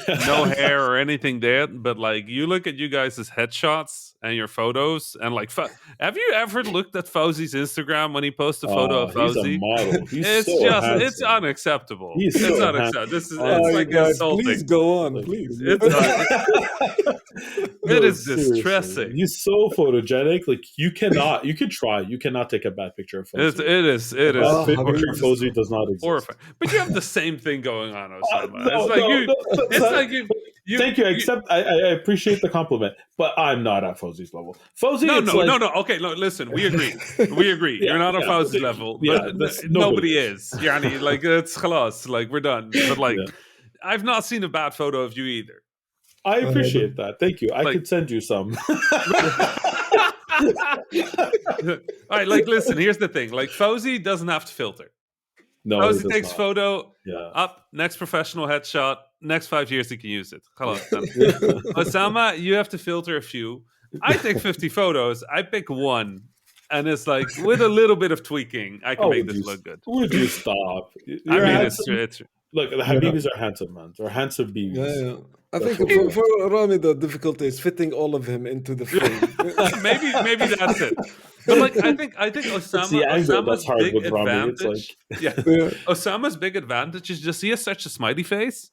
no hair or anything there, but like you look at you guys' headshots and your photos, and like, have you ever looked at Fawzi's Instagram when he posts a photo of Fawzi? He's a model. It's unacceptable. It's unacceptable. This is like insulting. Please go on, please. It is distressing. He's so photogenic. Like you cannot take a bad picture of Fawzi. It is. Picture of Fawzi does not exist. Horrifying. But you have the same thing going on, Osama. Thank you. I appreciate the compliment, but I'm not at Fawzi's level. Fawzi, no. Okay, no. Listen, we agree. You're not on Fawzi's level. But nobody is. Yani, like it's khalas. Like we're done. But like, I've not seen a bad photo of you either. I appreciate that. Thank you. I could send you some. All right, like listen. Here's the thing. Like Fawzi doesn't have to filter. No, Fawzi takes photo. Up next professional headshot. Next 5 years he can use it. Osama, you have to filter a few. I take 50 photos. I pick one, and it's like with a little bit of tweaking, I can make this look good. Would you stop? It's true. Look, the Habibis are handsome, man. They're handsome babies. Yeah. I think for Rami, the difficulty is fitting all of him into the frame. maybe that's it. But like, I think Osama's big advantage. Osama's big advantage is just he has such a smiley face.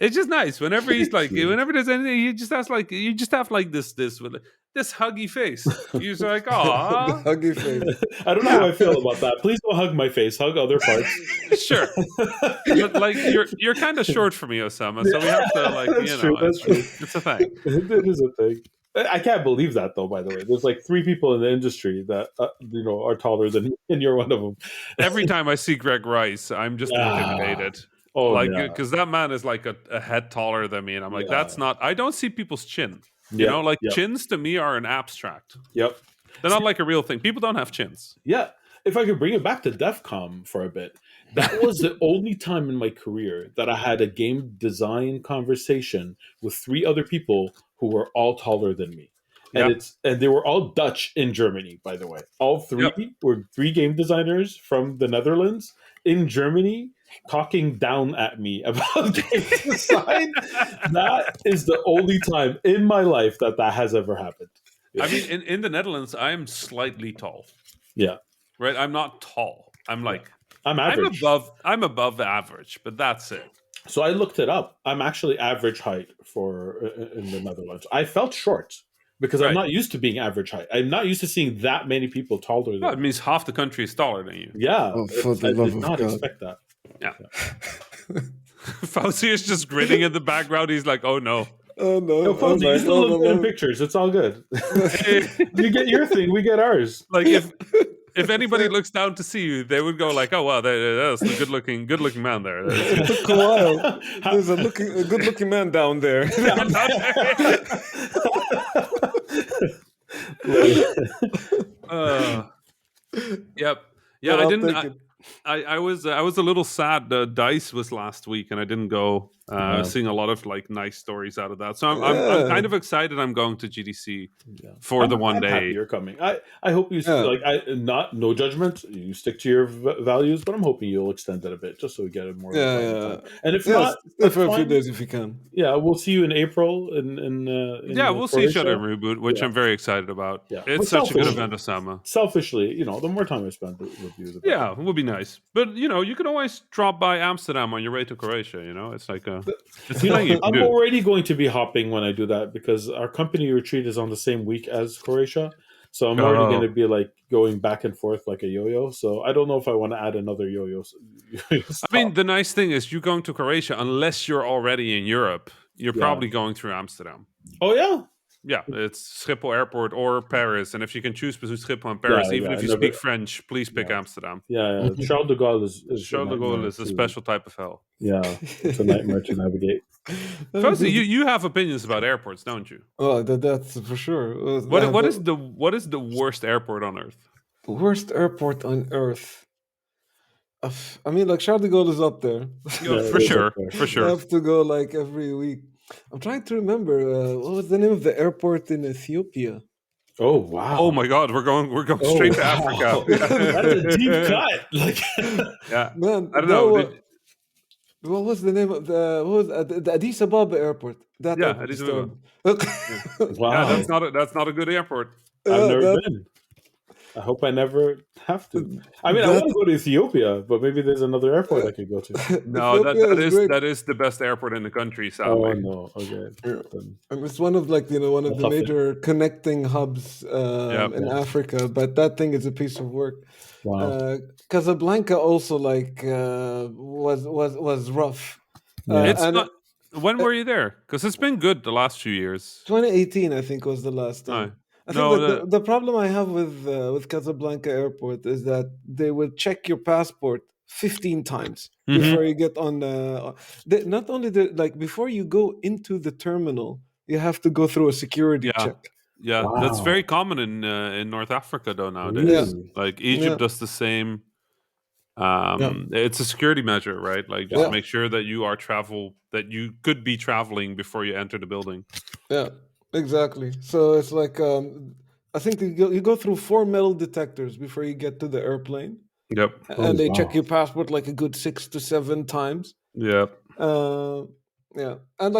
It's just nice whenever he's like, whenever there's anything, you just have like this huggy face. You're just like, oh, huggy face. I don't know how I feel about that. Please don't hug my face. Hug other parts. Sure, but like you're kind of short for me, Osama. So we have to like, That's true. It's a thing. It is a thing. I can't believe that though. By the way, there's like 3 people in the industry that are taller than me, and you're one of them. Every time I see Greg Rice, I'm just intimidated. Because that man is like a head taller than me, and I'm like, that's not. I don't see people's chin. Chins to me are an abstract. Yep, they're not like a real thing. People don't have chins. Yeah, if I could bring it back to DEFCON for a bit, that was the only time in my career that I had a game design conversation with 3 other people who were all taller than me. And they were all Dutch in Germany, by the way. All 3 were 3 game designers from the Netherlands in Germany talking down at me about game design. That is the only time in my life that has ever happened. Yeah. I mean, in the Netherlands, I am slightly tall. Yeah. Right? I'm not tall. I'm like... I'm average. I'm above the average, but that's it. So I looked it up. I'm actually average height in the Netherlands. I felt short because I'm not used to being average height. I'm not used to seeing that many people taller than me. It means half the country is taller than you. Yeah. I did not expect that. Yeah. Fawzi is just grinning in the background. He's like, oh no. Oh no. Fawzi, you still look good in pictures. It's all good. You get your thing, we get ours. Like if anybody looks down to see you, they would go like, "Oh wow, that's a good looking man there." It took a while. There's a good looking man down there. Yep. Yeah, I didn't. I was a little sad. DICE was last week, and I didn't go. Seeing a lot of like nice stories out of that, so I'm kind of excited. I'm going to GDC for the one day. Happy you're coming. I hope you no judgment. You stick to your values, but I'm hoping you'll extend it a bit just so we get it more. And if not, for a few days if you can. Yeah, we'll see you in April. We'll see each other in Reboot, which I'm very excited about. Yeah. It's such a good event, Osama. Selfishly, the more time I spend with you, the better. It would be nice. But you can always drop by Amsterdam on your way to Croatia. It's like I'm already going to be hopping when I do that because our company retreat is on the same week as Croatia. So I'm already going to be like going back and forth like a yo-yo. So I don't know if I want to add another yo-yo. I mean, the nice thing is you going to Croatia, unless you're already in Europe, you're probably going through Amsterdam. Oh yeah. Yeah, it's Schiphol Airport or Paris, and if you can choose between Schiphol and Paris, even if you speak French, please pick Amsterdam. Yeah. Charles de Gaulle is Charles de Gaulle is a special type of hell. Yeah, it's a nightmare to navigate. Fawzi, you have opinions about airports, don't you? Oh, that's for sure. What is the worst airport on earth? Worst airport on earth. I mean, like Charles de Gaulle is up there. Yeah, for sure. I have to go like every week. I'm trying to remember what was the name of the airport in Ethiopia. Oh wow! Oh my God, we're going straight to Africa. That's a deep cut. Like, yeah, man, I don't know. What was the name of the Addis Ababa airport? Addis Ababa. Wow, yeah, that's not a good airport. I've never been. I hope I never have to. I mean, I want to go to Ethiopia, but maybe there's another airport I could go to. No, that is the best airport in the country. Sadly. Oh no, okay. And it's one of one of the major connecting hubs in Africa, but that thing is a piece of work. Wow. Casablanca also was rough. It's not. When were you there? Because it's been good the last few years. 2018, I think, was the last time. I think the problem I have with Casablanca Airport is that they will check your passport 15 times before you get on. Not only before you go into the terminal, you have to go through a security check. Yeah, that's very common in North Africa though nowadays. Really? Like Egypt does the same. It's a security measure, right? Like just make sure that you could be traveling before you enter the building. Yeah. Exactly. So it's like I think you go through 4 metal detectors before you get to the airplane. Yep. And they check your passport like a good 6 to 7 times. Yep. Yeah. And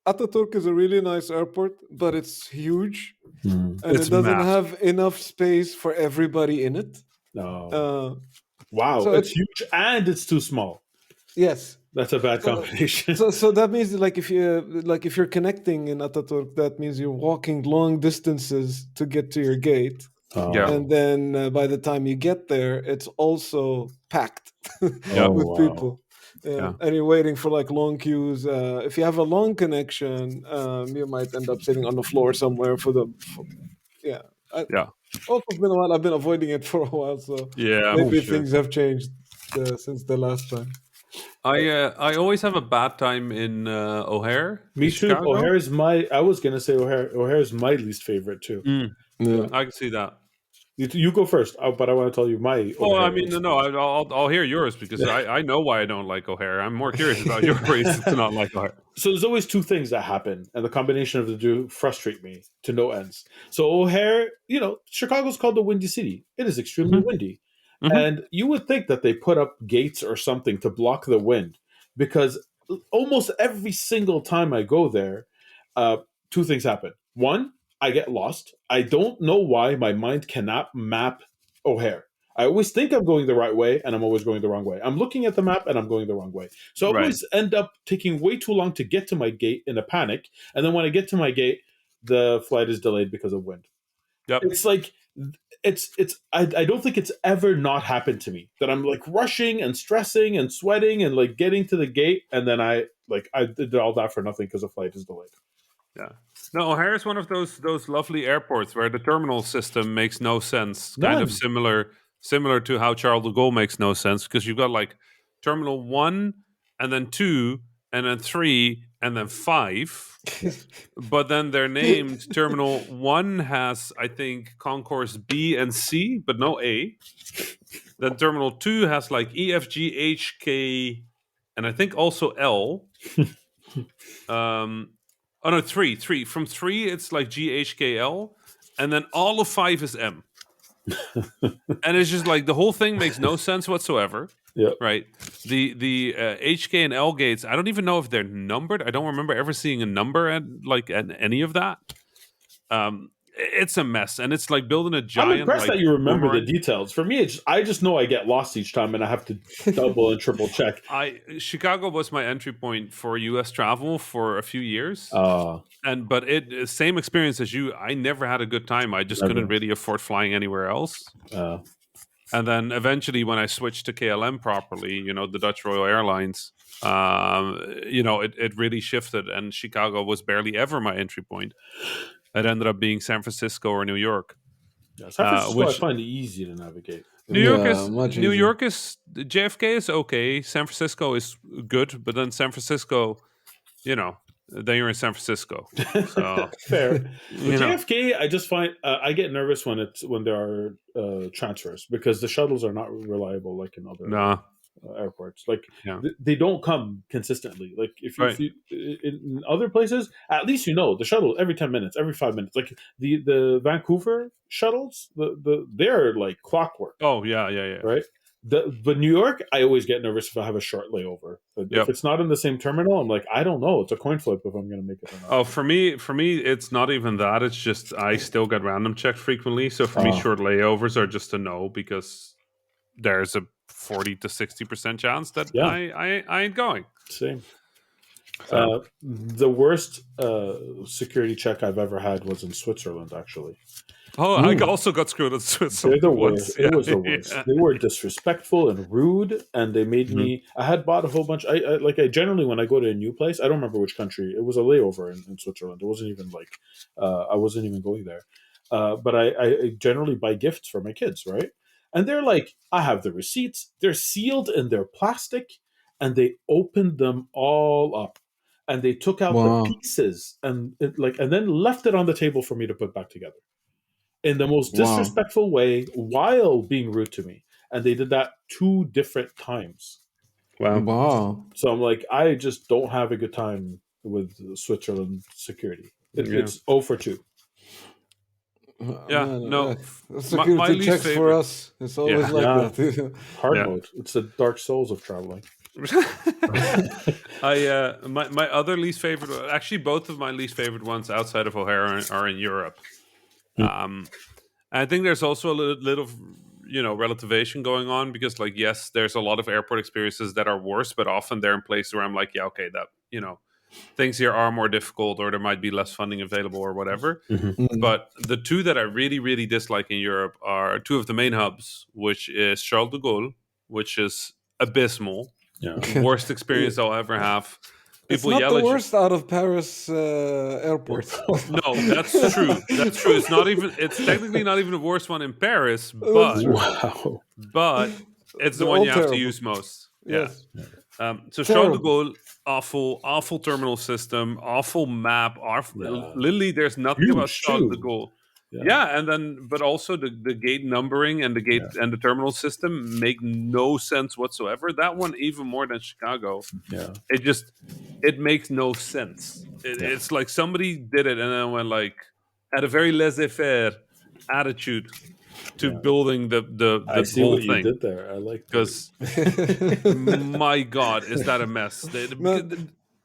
Ataturk is a really nice airport, but it's huge, and it doesn't have enough space for everybody in it. No. Wow, so it's huge and it's too small. Yes. That's a bad combination. So that means if you're connecting in Ataturk, that means you're walking long distances to get to your gate. And then by the time you get there, it's also packed with people. And you're waiting for long queues. If you have a long connection, you might end up sitting on the floor somewhere Also, it's been a while. I've been avoiding it for a while, so maybe things have changed since the last time. I always have a bad time in O'Hare. Me too. O'Hare is I was gonna say O'Hare. O'Hare is my least favorite too. I can see that. You go first, but I want to tell you my. Well, I mean, I'll hear yours because I know why I don't like O'Hare. I'm more curious about your reasons to not like O'Hare. So there's always two things that happen, and the combination of the two frustrate me to no ends. So O'Hare, Chicago's called the Windy City. It is extremely windy. And you would think that they put up gates or something to block the wind, because almost every single time I go there, two things happen. One, I get lost. I don't know why my mind cannot map O'Hare. I always think I'm going the right way, and I'm always going the wrong way. I'm looking at the map, and I'm going the wrong way. So I always end up taking way too long to get to my gate in a panic. And then when I get to my gate, the flight is delayed because of wind. Yep. It's like... I don't think it's ever not happened to me that I'm rushing and stressing and sweating and getting to the gate, and then I did all that for nothing because the flight is delayed. Yeah. No, O'Hare is one of those lovely airports where the terminal system makes no sense. Kind of similar to how Charles de Gaulle makes no sense, because you've got Terminal 1 and then 2 and then 3 and then 5. But then they're named. Terminal 1 has, I think, concourse B and C, but no A. Then Terminal 2 has E, F, G, H, K, and I think also L. 3. From 3, it's G, H, K, L. And then all of 5 is M. And it's just the whole thing makes no sense whatsoever. Yeah. Right. The HK and L gates, I don't even know if they're numbered. I don't remember ever seeing a number at any of that. It's a mess, and it's building a giant. I'm impressed that you remember the details. For me, I just know I get lost each time, and I have to double and triple check. Chicago was my entry point for U.S. travel for a few years. But same experience as you. I never had a good time. I just couldn't really afford flying anywhere else. And then eventually, when I switched to KLM properly, the Dutch Royal Airlines, it really shifted, and Chicago was barely ever my entry point. It ended up being San Francisco or New York. Yeah, San Francisco, I Which find easy to navigate. New York is much New easier. York is JFK is okay. San Francisco is good, but then San Francisco, then you're in San Francisco. So fair. With JFK, I just find I get nervous when there are transfers because the shuttles are not reliable like in other airports. Like they don't come consistently. Like if you in other places, at least the shuttle every 10 minutes, every 5 minutes. Like the Vancouver shuttles, they're like clockwork. Oh yeah. Right. But New York, I always get nervous if I have a short layover. But if it's not in the same terminal, I'm like, I don't know. It's a coin flip if I'm going to make it or not. Oh, for me, it's not even that. It's just I still get random checked frequently. So for me, short layovers are just a no because there's a 40 to 60% chance that I ain't going. Same. So. The worst security check I've ever had was in Switzerland, actually. Oh, I also got screwed in Switzerland. They're the worst. It was the worst. Yeah. They were disrespectful and rude, and they made me. I had bought a whole bunch. I generally, when I go to a new place, I don't remember which country. It was a layover in Switzerland. It wasn't even like I wasn't even going there. But I generally buy gifts for my kids, right? And they're like, I have the receipts. They're sealed in their plastic, and they opened them all up, and they took out the pieces and then left it on the table for me to put back together. In the most disrespectful way while being rude to me. And they did that 2 different times. Wow. So I'm like, I just don't have a good time with Switzerland security. It's 0 for 2. Security checks for us. It's always like that. Hard mode. It's the Dark Souls of traveling. My other least favorite, actually both of my least favorite ones outside of O'Hare are in Europe. I think there's also a little relativation going on because, yes, there's a lot of airport experiences that are worse, but often they're in places where I'm like, yeah, okay, that things here are more difficult, or there might be less funding available, or whatever. But the 2 that I really, really dislike in Europe are 2 of the main hubs, which is Charles de Gaulle, which is abysmal, worst experience I'll ever have. People it's not the worst out of Paris airports. No, that's true. That's true. It's technically not even the worst one in Paris, but it's the one you have to use most. Yes. Yeah. So Charles de Gaulle, awful terminal system, awful map. Literally, there's nothing about Charles de Gaulle. Yeah, and then but also the gate numbering and the gate and the terminal system make no sense whatsoever. That one even more than Chicago. Yeah, it makes no sense. It's like somebody did it and then went had a very laissez-faire attitude to building the I see whole what thing. You did there. I like because my God, is that a mess?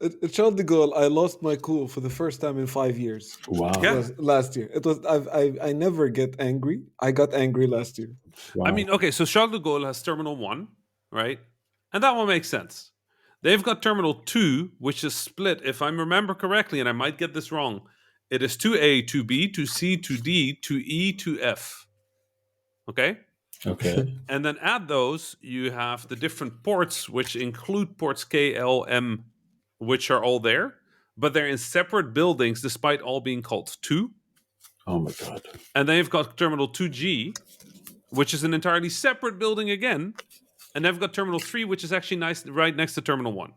At Charles de Gaulle, I lost my cool for the first time in 5 years. Wow! It was last year. It was I never get angry. I got angry last year. Wow. I mean, okay, so Charles de Gaulle has Terminal 1, right? And that one makes sense. They've got Terminal 2, which is split, if I remember correctly, and I might get this wrong. It is 2A, 2B, 2C, 2D, 2E, 2F. Okay? Okay. And then add those, you have the different ports, which include ports K, L, M, which are all there, but they're in separate buildings despite all being called 2. Oh my God. And then you've got Terminal 2G, which is an entirely separate building again. And then you've got Terminal 3, which is actually right next to Terminal 1.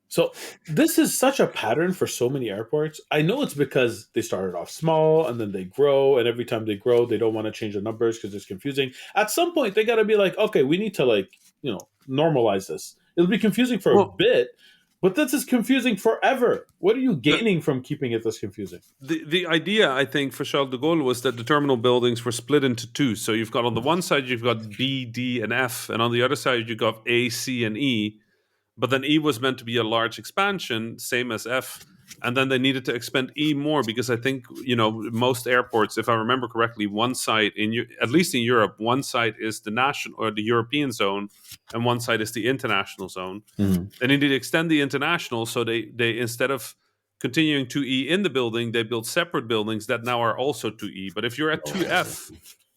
So this is such a pattern for so many airports. I know it's because they started off small and then they grow, and every time they grow, they don't want to change the numbers because it's confusing. At some point, they got to be like, okay, we need to normalize this. It'll be confusing for a bit, but this is confusing forever. What are you gaining from keeping it this confusing? The idea, I think, for Charles de Gaulle was that the terminal buildings were split into 2. So you've got on the one side, you've got B, D, and F, and on the other side, you've got A, C, and E. But then E was meant to be a large expansion, same as F. And then they needed to expand E more because I think, most airports, if I remember correctly, one side, at least in Europe, one side is the national or the European zone and one side is the international zone. Mm-hmm. They needed to extend the international, so they instead of continuing 2E in the building, they built separate buildings that now are also 2E. But if you're at 2F,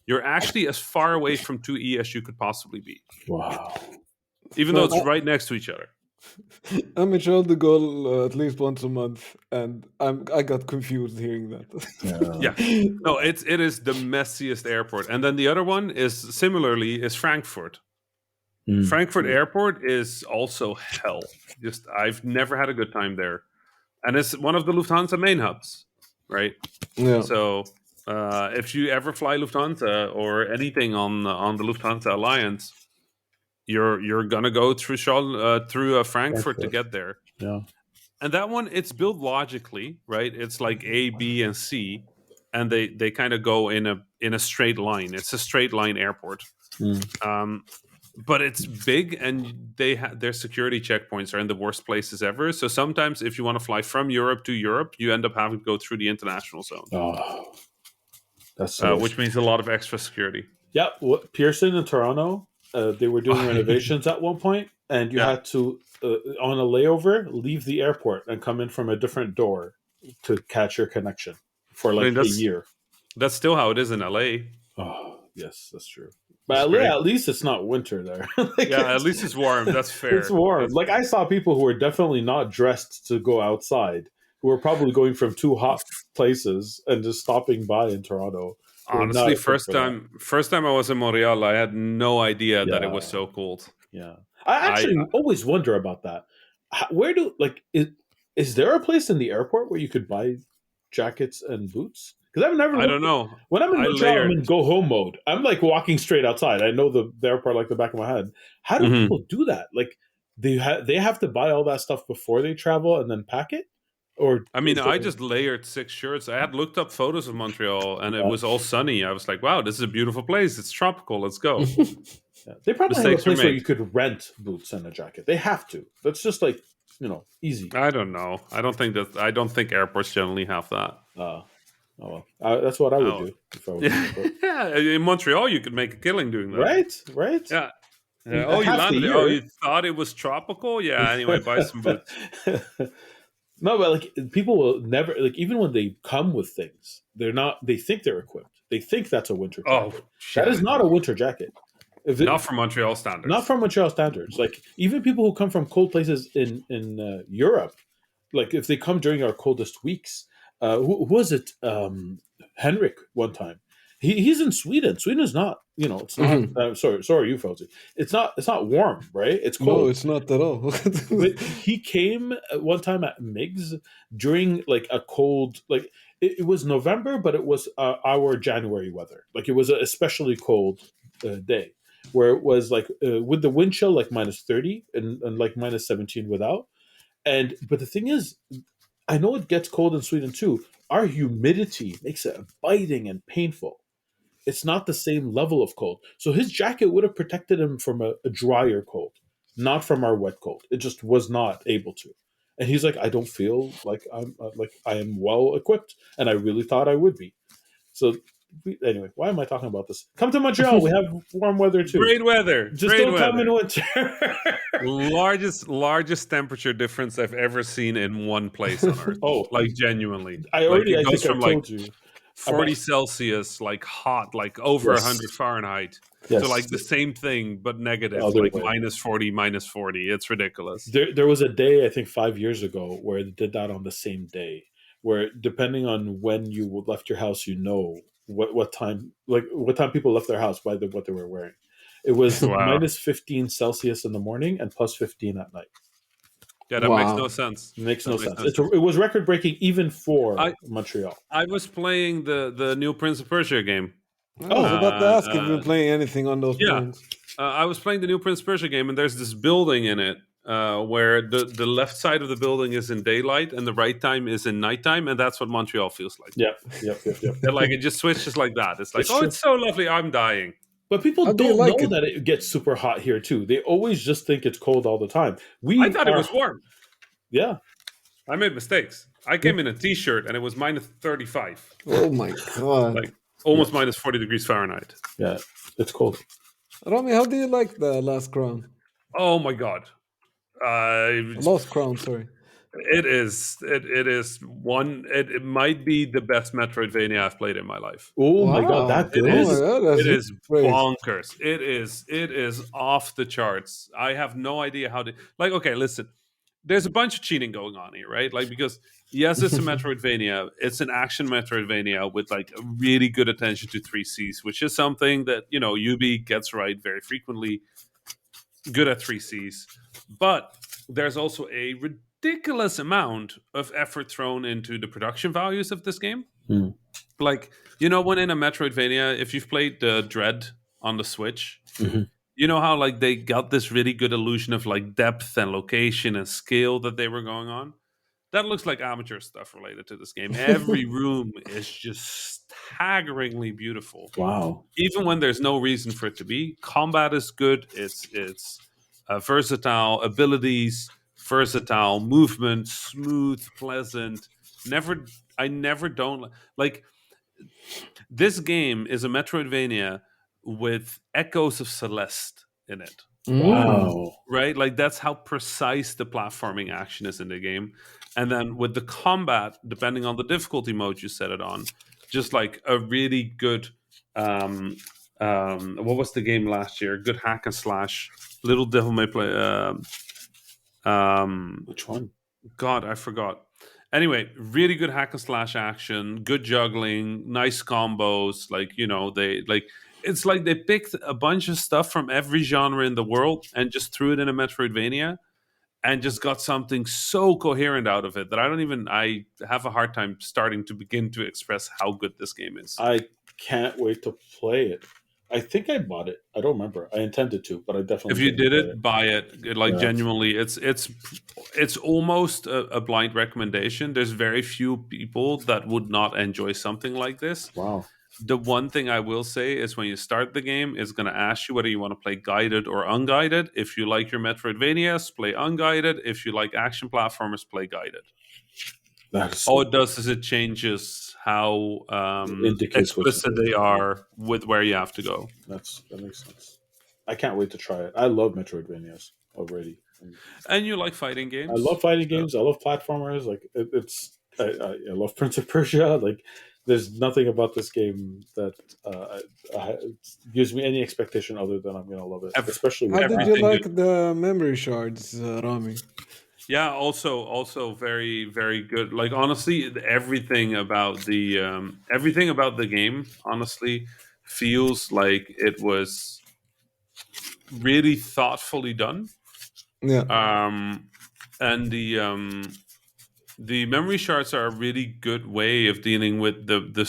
you're actually as far away from 2E as you could possibly be. Wow. Even though it's right next to each other. I'm in Charles de Gaulle at least once a month, and I got confused hearing that. Yeah. No, it is the messiest airport. And then the other one is similarly is Frankfurt. Frankfurt Airport is also hell. Just I've never had a good time there. And it's one of the Lufthansa main hubs, right? Yeah. So if you ever fly Lufthansa or anything on the Lufthansa Alliance, you're gonna go through Frankfurt to get there. Yeah. And that one, it's built logically, right? It's like A, B, and C, and they kind of go in a straight line. It's a straight line airport. But it's big, and their security checkpoints are in the worst places ever. So sometimes, if you want to fly from Europe to Europe, you end up having to go through the international zone. Oh, that's which means a lot of extra security. Yeah, Pearson and Toronto, they were doing renovations at one point, and you had to, on a layover, leave the airport and come in from a different door to catch your connection for like a year. That's still how it is in LA. Oh, yes, that's true. But LA, at least it's not winter there. At least it's warm. That's fair. It's warm. Like, I saw people who were definitely not dressed to go outside, who were probably going from 2 hot places and just stopping by in Toronto. Honestly, first time I was in Montreal, I had no idea that it was so cold. Yeah, I actually always wonder about that. Where is there a place in the airport where you could buy jackets and boots? Because I've never. I don't know. When I'm in Montreal, I'm in go home mode. I'm like walking straight outside. I know the airport like the back of my head. How do people do that? Like they have to buy all that stuff before they travel and then pack it. Or I mean, I just layered 6 shirts. I had looked up photos of Montreal, and it was all sunny. I was like, "Wow, this is a beautiful place. It's tropical. Let's go." They probably have a place where you could rent boots and a jacket. They have to. That's just like easy. I don't know. I don't think airports generally have that. That's what I would do if I was in Montreal, you could make a killing doing that. Right. Yeah. You landed. You thought it was tropical? Yeah. Anyway, buy some boots. No, but like people will never even when they come with things, they're not. They think they're equipped. They think that's a winter jacket. That is not a winter jacket. Not from Montreal standards. Not from Montreal standards. Like even people who come from cold places in Europe, like if they come during our coldest weeks, who was it? Henrik one time. He's in Sweden. Sweden is not. It's not. Sorry, you Fawzi. It's not warm, right? It's cold. No, it's not at all. But he came one time at Migs during like a cold, like it was November, but it was our January weather. Like it was an especially cold day where it was like with the wind chill like -30 and like -17 without. But the thing is, I know it gets cold in Sweden too. Our humidity makes it biting and painful. It's not the same level of cold. So his jacket would have protected him from a drier cold, not from our wet cold. It just was not able to. And he's like, I don't feel like I am well equipped, and I really thought I would be. So anyway, why am I talking about this? Come to Montreal. We have warm weather too. Great weather. Just Great don't weather. come in winter. largest temperature difference I've ever seen in one place on Earth. Like genuinely. I think I told you. 40 Celsius, like hot, like over 100 Fahrenheit. Yes. So like the same thing, but negative, like -40, -40. It's ridiculous. There was a day, I think 5 years ago, where they did that on the same day, where depending on when you left your house, what time people left their house by what they were wearing. It was -15 Celsius in the morning and +15 at night. Yeah, that makes no sense. Makes no sense. It was record breaking even for Montreal. I was playing the new Prince of Persia game. I was about to ask if you were playing anything on those planes. I was playing the new Prince of Persia game, and there's this building in it where the left side of the building is in daylight and the right time is in nighttime, and that's what Montreal feels like. Yep. Like it just switches like that. It's like, it's so lovely, I'm dying. But people don't know that it gets super hot here too. They always just think it's cold all the time. I thought it was warm. Yeah. I made mistakes. I came in a t-shirt and it was -35. Oh my god. Like almost -40 degrees Fahrenheit. Yeah, it's cold. Rami, how do you like the Last Crown? Oh my god. Lost Crown, sorry. It is. It is one. It might be the best Metroidvania I've played in my life. Oh my god, that Wow. It good? Oh my is. god, that's It really is praise. bonkers. It is. It is off the charts. I have no idea how to. Like, okay, listen. There's a bunch of cheating going on here, right? Like, because yes, it's a Metroidvania. It's an action Metroidvania with like a really good attention to 3Cs, which is something that Ubi gets right very frequently. Good at 3Cs, but there's also a ridiculous amount of effort thrown into the production values of this game. Hmm. Like, when in a Metroidvania, if you've played the Dread on the Switch, Mhm. you know how like they got this really good illusion of like depth and location and scale that they were going on. That looks like amateur stuff related to this game. Every room is just staggeringly beautiful, Wow. even when there's no reason for it to be. Combat is good. It's versatile abilities, versatile movement, smooth, pleasant. Never, I never don't like. This game is a Metroidvania with echoes of Celeste in it. Mm. Wow. Right? Like that's how precise the platforming action is in the game. And then with the combat, depending on the difficulty mode you set it on, just like a really good what was the game last year? Good hack and slash. Little Devil May Play Which one? God, I forgot. Anyway, really good hack and slash action, good juggling, nice combos. Like, it's like they picked a bunch of stuff from every genre in the world and just threw it in a Metroidvania and just got something so coherent out of it that I have a hard time starting to begin to express how good this game is. I can't wait to play it. I think I bought it. I don't remember. I intended to, but I definitely If you didn't did play it, buy it. Like Yeah. genuinely, it's almost a blind recommendation. There's very few people that would not enjoy something like this. Wow. The one thing I will say is when you start the game, it's going to ask you whether you want to play guided or unguided. If you like your Metroidvanias, play unguided. If you like action platformers, play guided. That's All it does is it changes how indicates what explicit they are with where you have to go. that makes sense. I can't wait to try it. I love Metroidvanias already. And you like fighting games? I love fighting games. I love platformers. Like I love Prince of Persia. Like there's nothing about this game that gives me any expectation other than I'm gonna love it. Especially with How did you everything like the memory shards, Rami? Yeah, also very very good. Like honestly, everything about the game honestly feels like it was really thoughtfully done. Yeah. And the memory shards are a really good way of dealing with the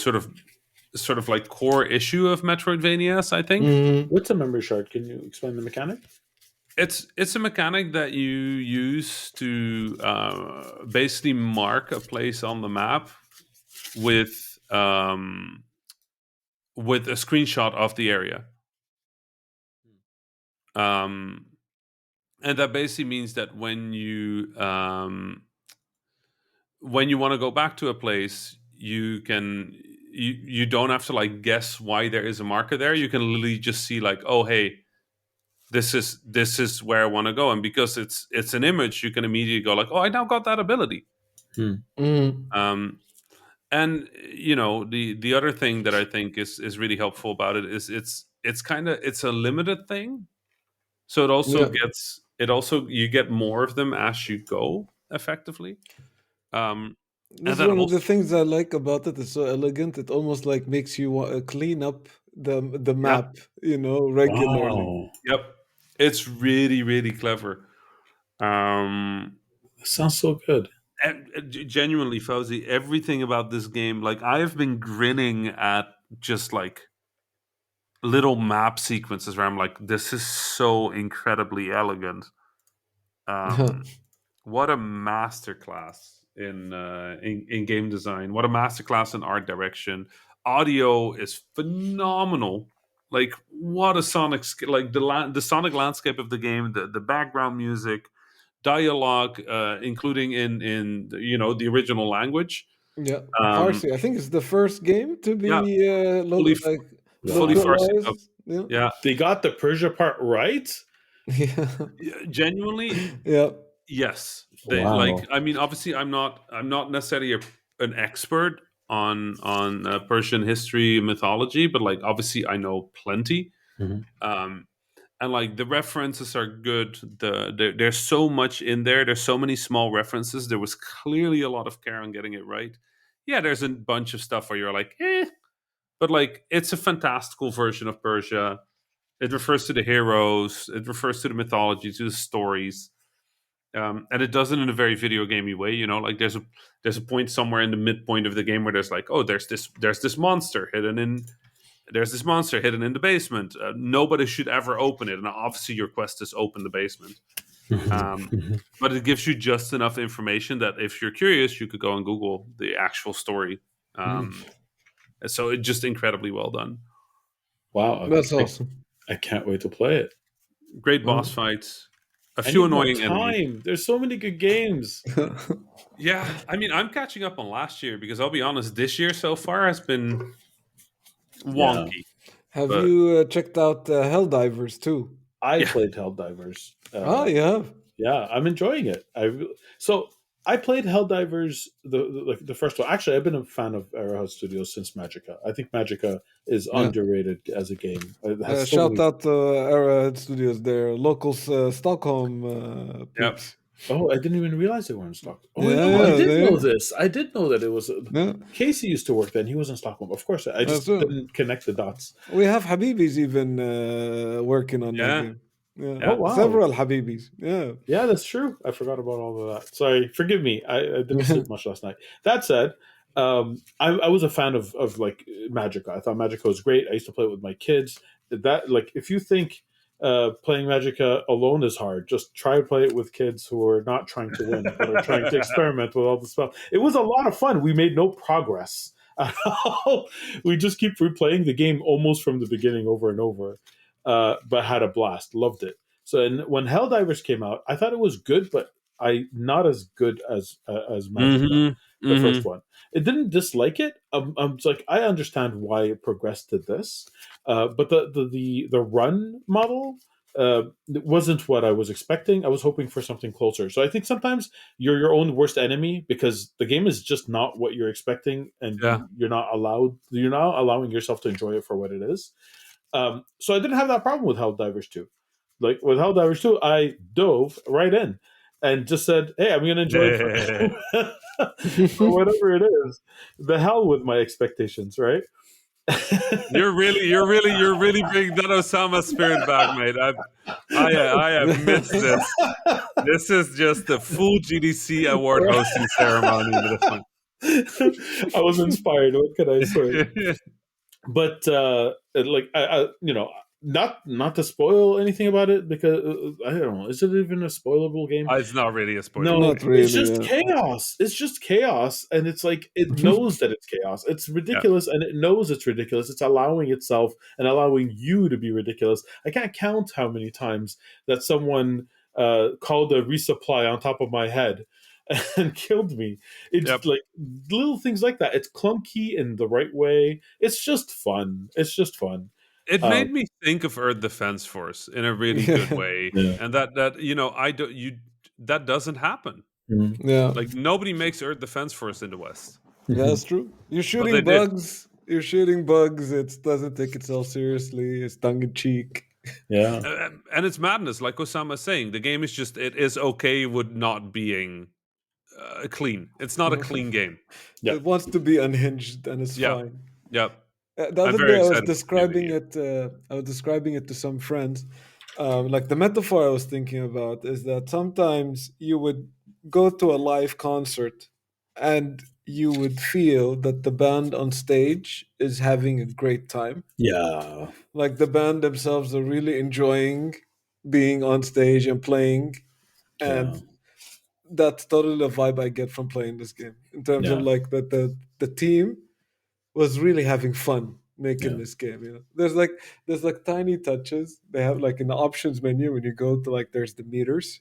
sort of like core issue of Metroidvanias, I think. Mhm. What's a memory shard? Can you explain the mechanic? It's a mechanic that you use to basically mark a place on the map with a screenshot of the area. And that basically means that when you want to go back to a place, you don't have to like guess why there is a marker there. You can literally just see like, oh hey, this is where I want to go, and because it's an image, you can immediately go like, oh, I now got that ability. Mhm. And the other thing that I think is really helpful about it is it's a limited thing, so Yeah. it also you get more of them as you go effectively. Um, This and is then one of the also, things I like about it. It's so elegant. It almost like makes you clean up the yeah, map, regularly. Wow, yep, it's really really clever. Um, that sounds so good. Genuinely, Fawzi, everything about this game, like I have been grinning at just like little map sequences where I'm like, this is so incredibly elegant. Um, what a masterclass in game design! What a masterclass in art direction. Audio is phenomenal. Like what a sonic like the sonic landscape of the game, the background music, dialogue, including in the original language. Yeah. Um, Farsi. I think it's the first game to yeah, be fully fully Wow, Farsi dub. localized. Yeah. Yeah, they got the Persia part right. Yeah. genuinely, Yeah. Yes, they Wow. I mean, obviously, I'm not necessarily an expert on Persian history and mythology, but like obviously I know plenty. Mhm. Um, and like the references are good. There's so much in there. There's so many small references. There was clearly a lot of care on getting it right. Yeah, there's a bunch of stuff where you're like, but like it's a fantastical version of Persia. It refers to the heroes. It refers to the mythology, to the stories, and it does it in a very video gamey way. You know, like there's a point somewhere in the midpoint of the game where there's like, oh, there's this monster hidden in there's this monster hidden in the basement. Nobody should ever open it, and obviously your quest is open the basement. Um, but it gives you just enough information that if you're curious, you could go and Google the actual story. Um, so it's just incredibly well done. Wow, That's awesome. I can't wait to play it. Great boss fights, a I few need more annoying enemies. time. There's so many good games. Yeah, I mean, I'm catching up on last year because I'll be honest, this year so far has been Yeah. wonky. Have But you checked out Helldivers too? I yeah, played Helldivers. Oh, you have. Yeah, I'm enjoying it. So I played Helldivers the first one. Actually, I've been a fan of Arrowhead Studios since Magica. I think Magica is Yeah. underrated as a game. It has so Shout many... out to Arrowhead Studios, their locals, Stockholm yep. peeps. Oh, I didn't even realize they were in Stockholm. Oh, Yeah, no, I did they know are. this. I did know that it was... Yeah. Casey used to work then. He was in Stockholm. Of course, I just So didn't connect the dots. we have Habibis even working on that Yeah. game. Yeah. Oh, wow. Several Habibis. Yeah. Yeah, that's true. I forgot about all of that. Sorry, forgive me. I didn't sleep much last night. That said, I was a fan of like Magica. I thought Magica was great. I used to play it with my kids. That like if you think playing Magica alone is hard, just try to play it with kids who are not trying to win but are trying to experiment with all the stuff. It was a lot of fun. We made no progress at all. We just keep replaying the game almost from the beginning over and over, but had a blast. Loved it. So when Helldivers came out, I thought it was good, but I not as good as Magica, the first one. It didn't dislike it. It's like I understand why it progressed to this, but the run model wasn't what I was expecting. I was hoping for something closer. So I think sometimes you're your own worst enemy because the game is just not what you're expecting, and Yeah. you're not allowing yourself to enjoy it for what it is. So I didn't have that problem with Helldivers 2. Like with Helldivers 2, I dove right in and just said, "Hey, I'm going to enjoy it for whatever it is." The hell with my expectations, right? You're really bringing that Osama spirit back, mate. I have missed this. This is just a full GDC award hosting ceremony at this point. I was inspired. What can I say? But like not to spoil anything about it, because I don't know, is it even a spoilable game? It's not really a spoiler. No, Not really, it's just chaos. It's just chaos, and it's like it knows that it's chaos. It's ridiculous, and it knows it's ridiculous. It's allowing itself and allowing you to be ridiculous. I can't count how many times that someone called a resupply on top of my head and killed me. It's like little things like that. It's clunky in the right way. It's just fun. It made me think of Earth Defense Force in a really good way, and that that doesn't happen. Yeah. Like nobody makes Earth Defense Force in the West. Yeah, that's true. You're they shooting did. bugs. You're shooting bugs. It doesn't take itself seriously. It's tongue in cheek. Yeah. And it's madness, like Osama is saying. The game is just it is okay with not being clean. It's not a clean game. It wants to be unhinged, and it's fine. Yep. The other day, I was describing it. I was describing it to some friends. Like the metaphor I was thinking about is that sometimes you would go to a live concert, and you would feel that the band on stage is having a great time. Yeah. Like the band themselves are really enjoying being on stage and playing, and that's totally the vibe I get from playing this game. In terms of like the team was really having fun making this game. You know, there's like tiny touches. They have like in the options menu when you go to like there's the meters,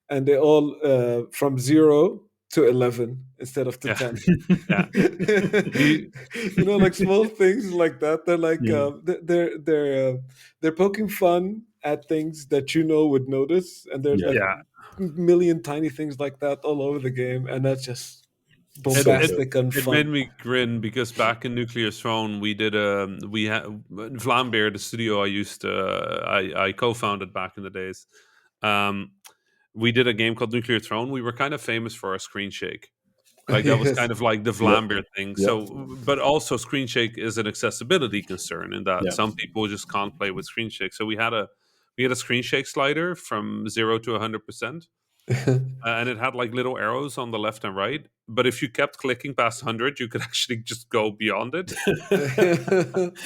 and they all from 0 to 11 instead of to 10. You know, like small things like that. They're like they're poking fun at things that you know would notice, and there's like million tiny things like that all over the game, and that's just So good. bombastic and It fun. made me grin because back in Nuclear Throne, we had Vlaambir, the studio I used to I co-founded back in the days. We did a game called Nuclear Throne. We were kind of famous for our screen shake. Like that was Yes. kind of like the Yep. Vlaambir thing. Yep. So, but also screen shake is an accessibility concern in that Yeah. some people just can't play with screen shake. So we had a screen shake slider from 0 to 100%. And it had like little arrows on the left and right. But if you kept clicking past 100, you could actually just go beyond it.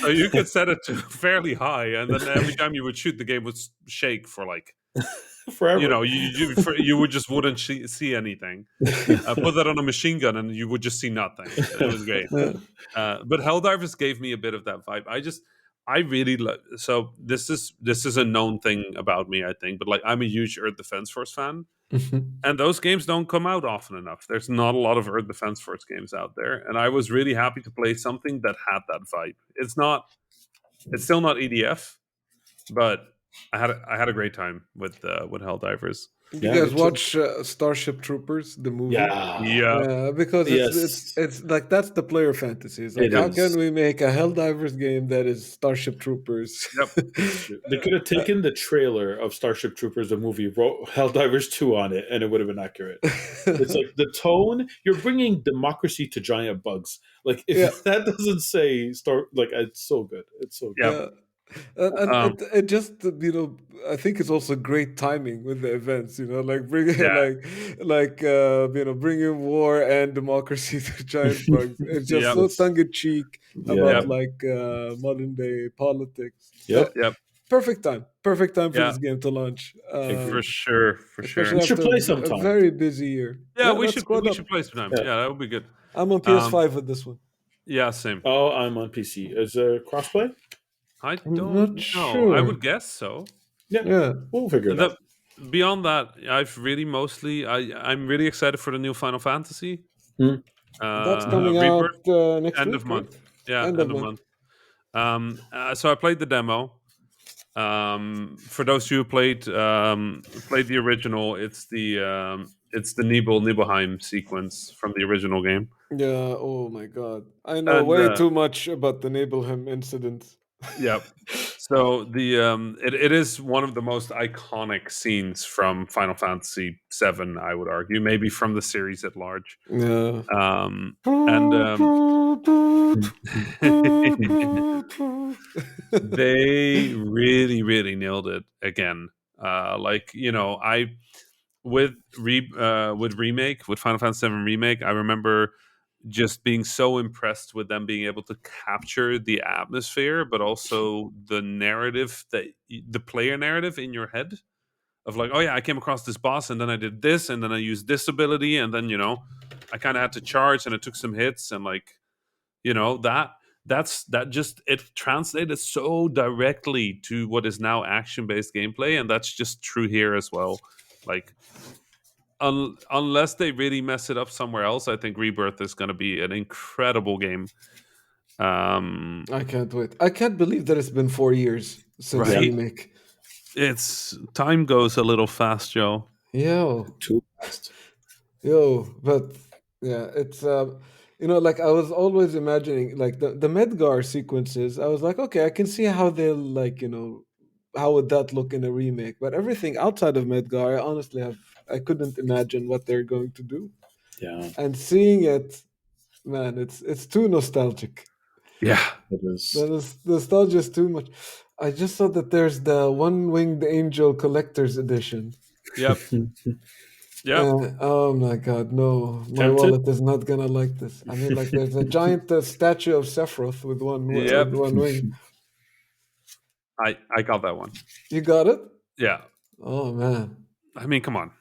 So you could set it to fairly high, and then every time you would shoot, the game would shake for like Forever. you would just wouldn't see anything. Put that on a machine gun, and you would just see nothing. It was great. But Helldivers gave me a bit of that vibe. I really so this is a known thing about me, I think. But like, I'm a huge Earth Defense Force fan. And those games don't come out often enough. There's not a lot of Earth Defense Force games out there, and I was really happy to play something that had that vibe. It's still not EDF, but I had a great time with Helldivers. You guys watch Starship Troopers, the movie? Yeah. Because it's like that's the player fantasy. It's like, how can we make a Helldivers game that is Starship Troopers? Yep. They could have taken the trailer of Starship Troopers, the movie, wrote Helldivers 2 on it, and it would have been accurate. It's like the tone, you're bringing democracy to giant bugs. Like, if that doesn't say like, it's so good. It's so good. Yeah. And it just, I think it's also great timing with the events, like bringing bringing war and democracy to giant bugs. It's just so tongue in cheek about like modern day politics. Yep. Perfect time for this game to launch. For sure. Especially We should after play sometime. a very busy year. Yeah, we should play sometime. Yeah, that would be good. I'm on PS5 with this one. Yeah, same. Oh, I'm on PC. Is there crossplay? I don't know. Sure. I would guess so. Yeah. We'll figure it out. Beyond that, I've really I'm really excited for the new Final Fantasy. That's coming out next end week, of month. Right? Yeah, end of month. So I played the demo. For those who played the original, it's the Nibelheim sequence from the original game. Yeah. Oh my god, I know way too much about the Nibelheim incident. Yeah. So it is one of the most iconic scenes from Final Fantasy VII, I would argue, maybe from the series at large. Yeah. They really, really nailed it again. With Final Fantasy VII Remake, I remember just being so impressed with them being able to capture the atmosphere, but also the narrative, the player narrative in your head of like, oh yeah, I came across this boss and then I did this and then I used this ability and then I kind of had to charge and it took some hits and like that just it translated so directly to what is now action-based gameplay, and that's just true here as well. Like, unless they really mess it up somewhere else, I think Rebirth is going to be an incredible game. I can't wait. I can't believe that it's been 4 years since the remake. Time goes a little fast, Joe. Too fast. But yeah, it's like I was always imagining like the Medgar sequences. I was like, okay, I can see how they'll like, how would that look in a remake? But everything outside of Medgar, I honestly I couldn't imagine what they're going to do. Yeah. And seeing it, man, it's too nostalgic. Yeah, it is. The nostalgia is too much. I just saw that there's the One-Winged Angel Collector's Edition. Yep. Oh my god, no. My wallet is not gonna like this. I mean, like, there's a giant statue of Sephiroth with one wing. I got that one. You got it? Yeah. Oh man. I mean, come on.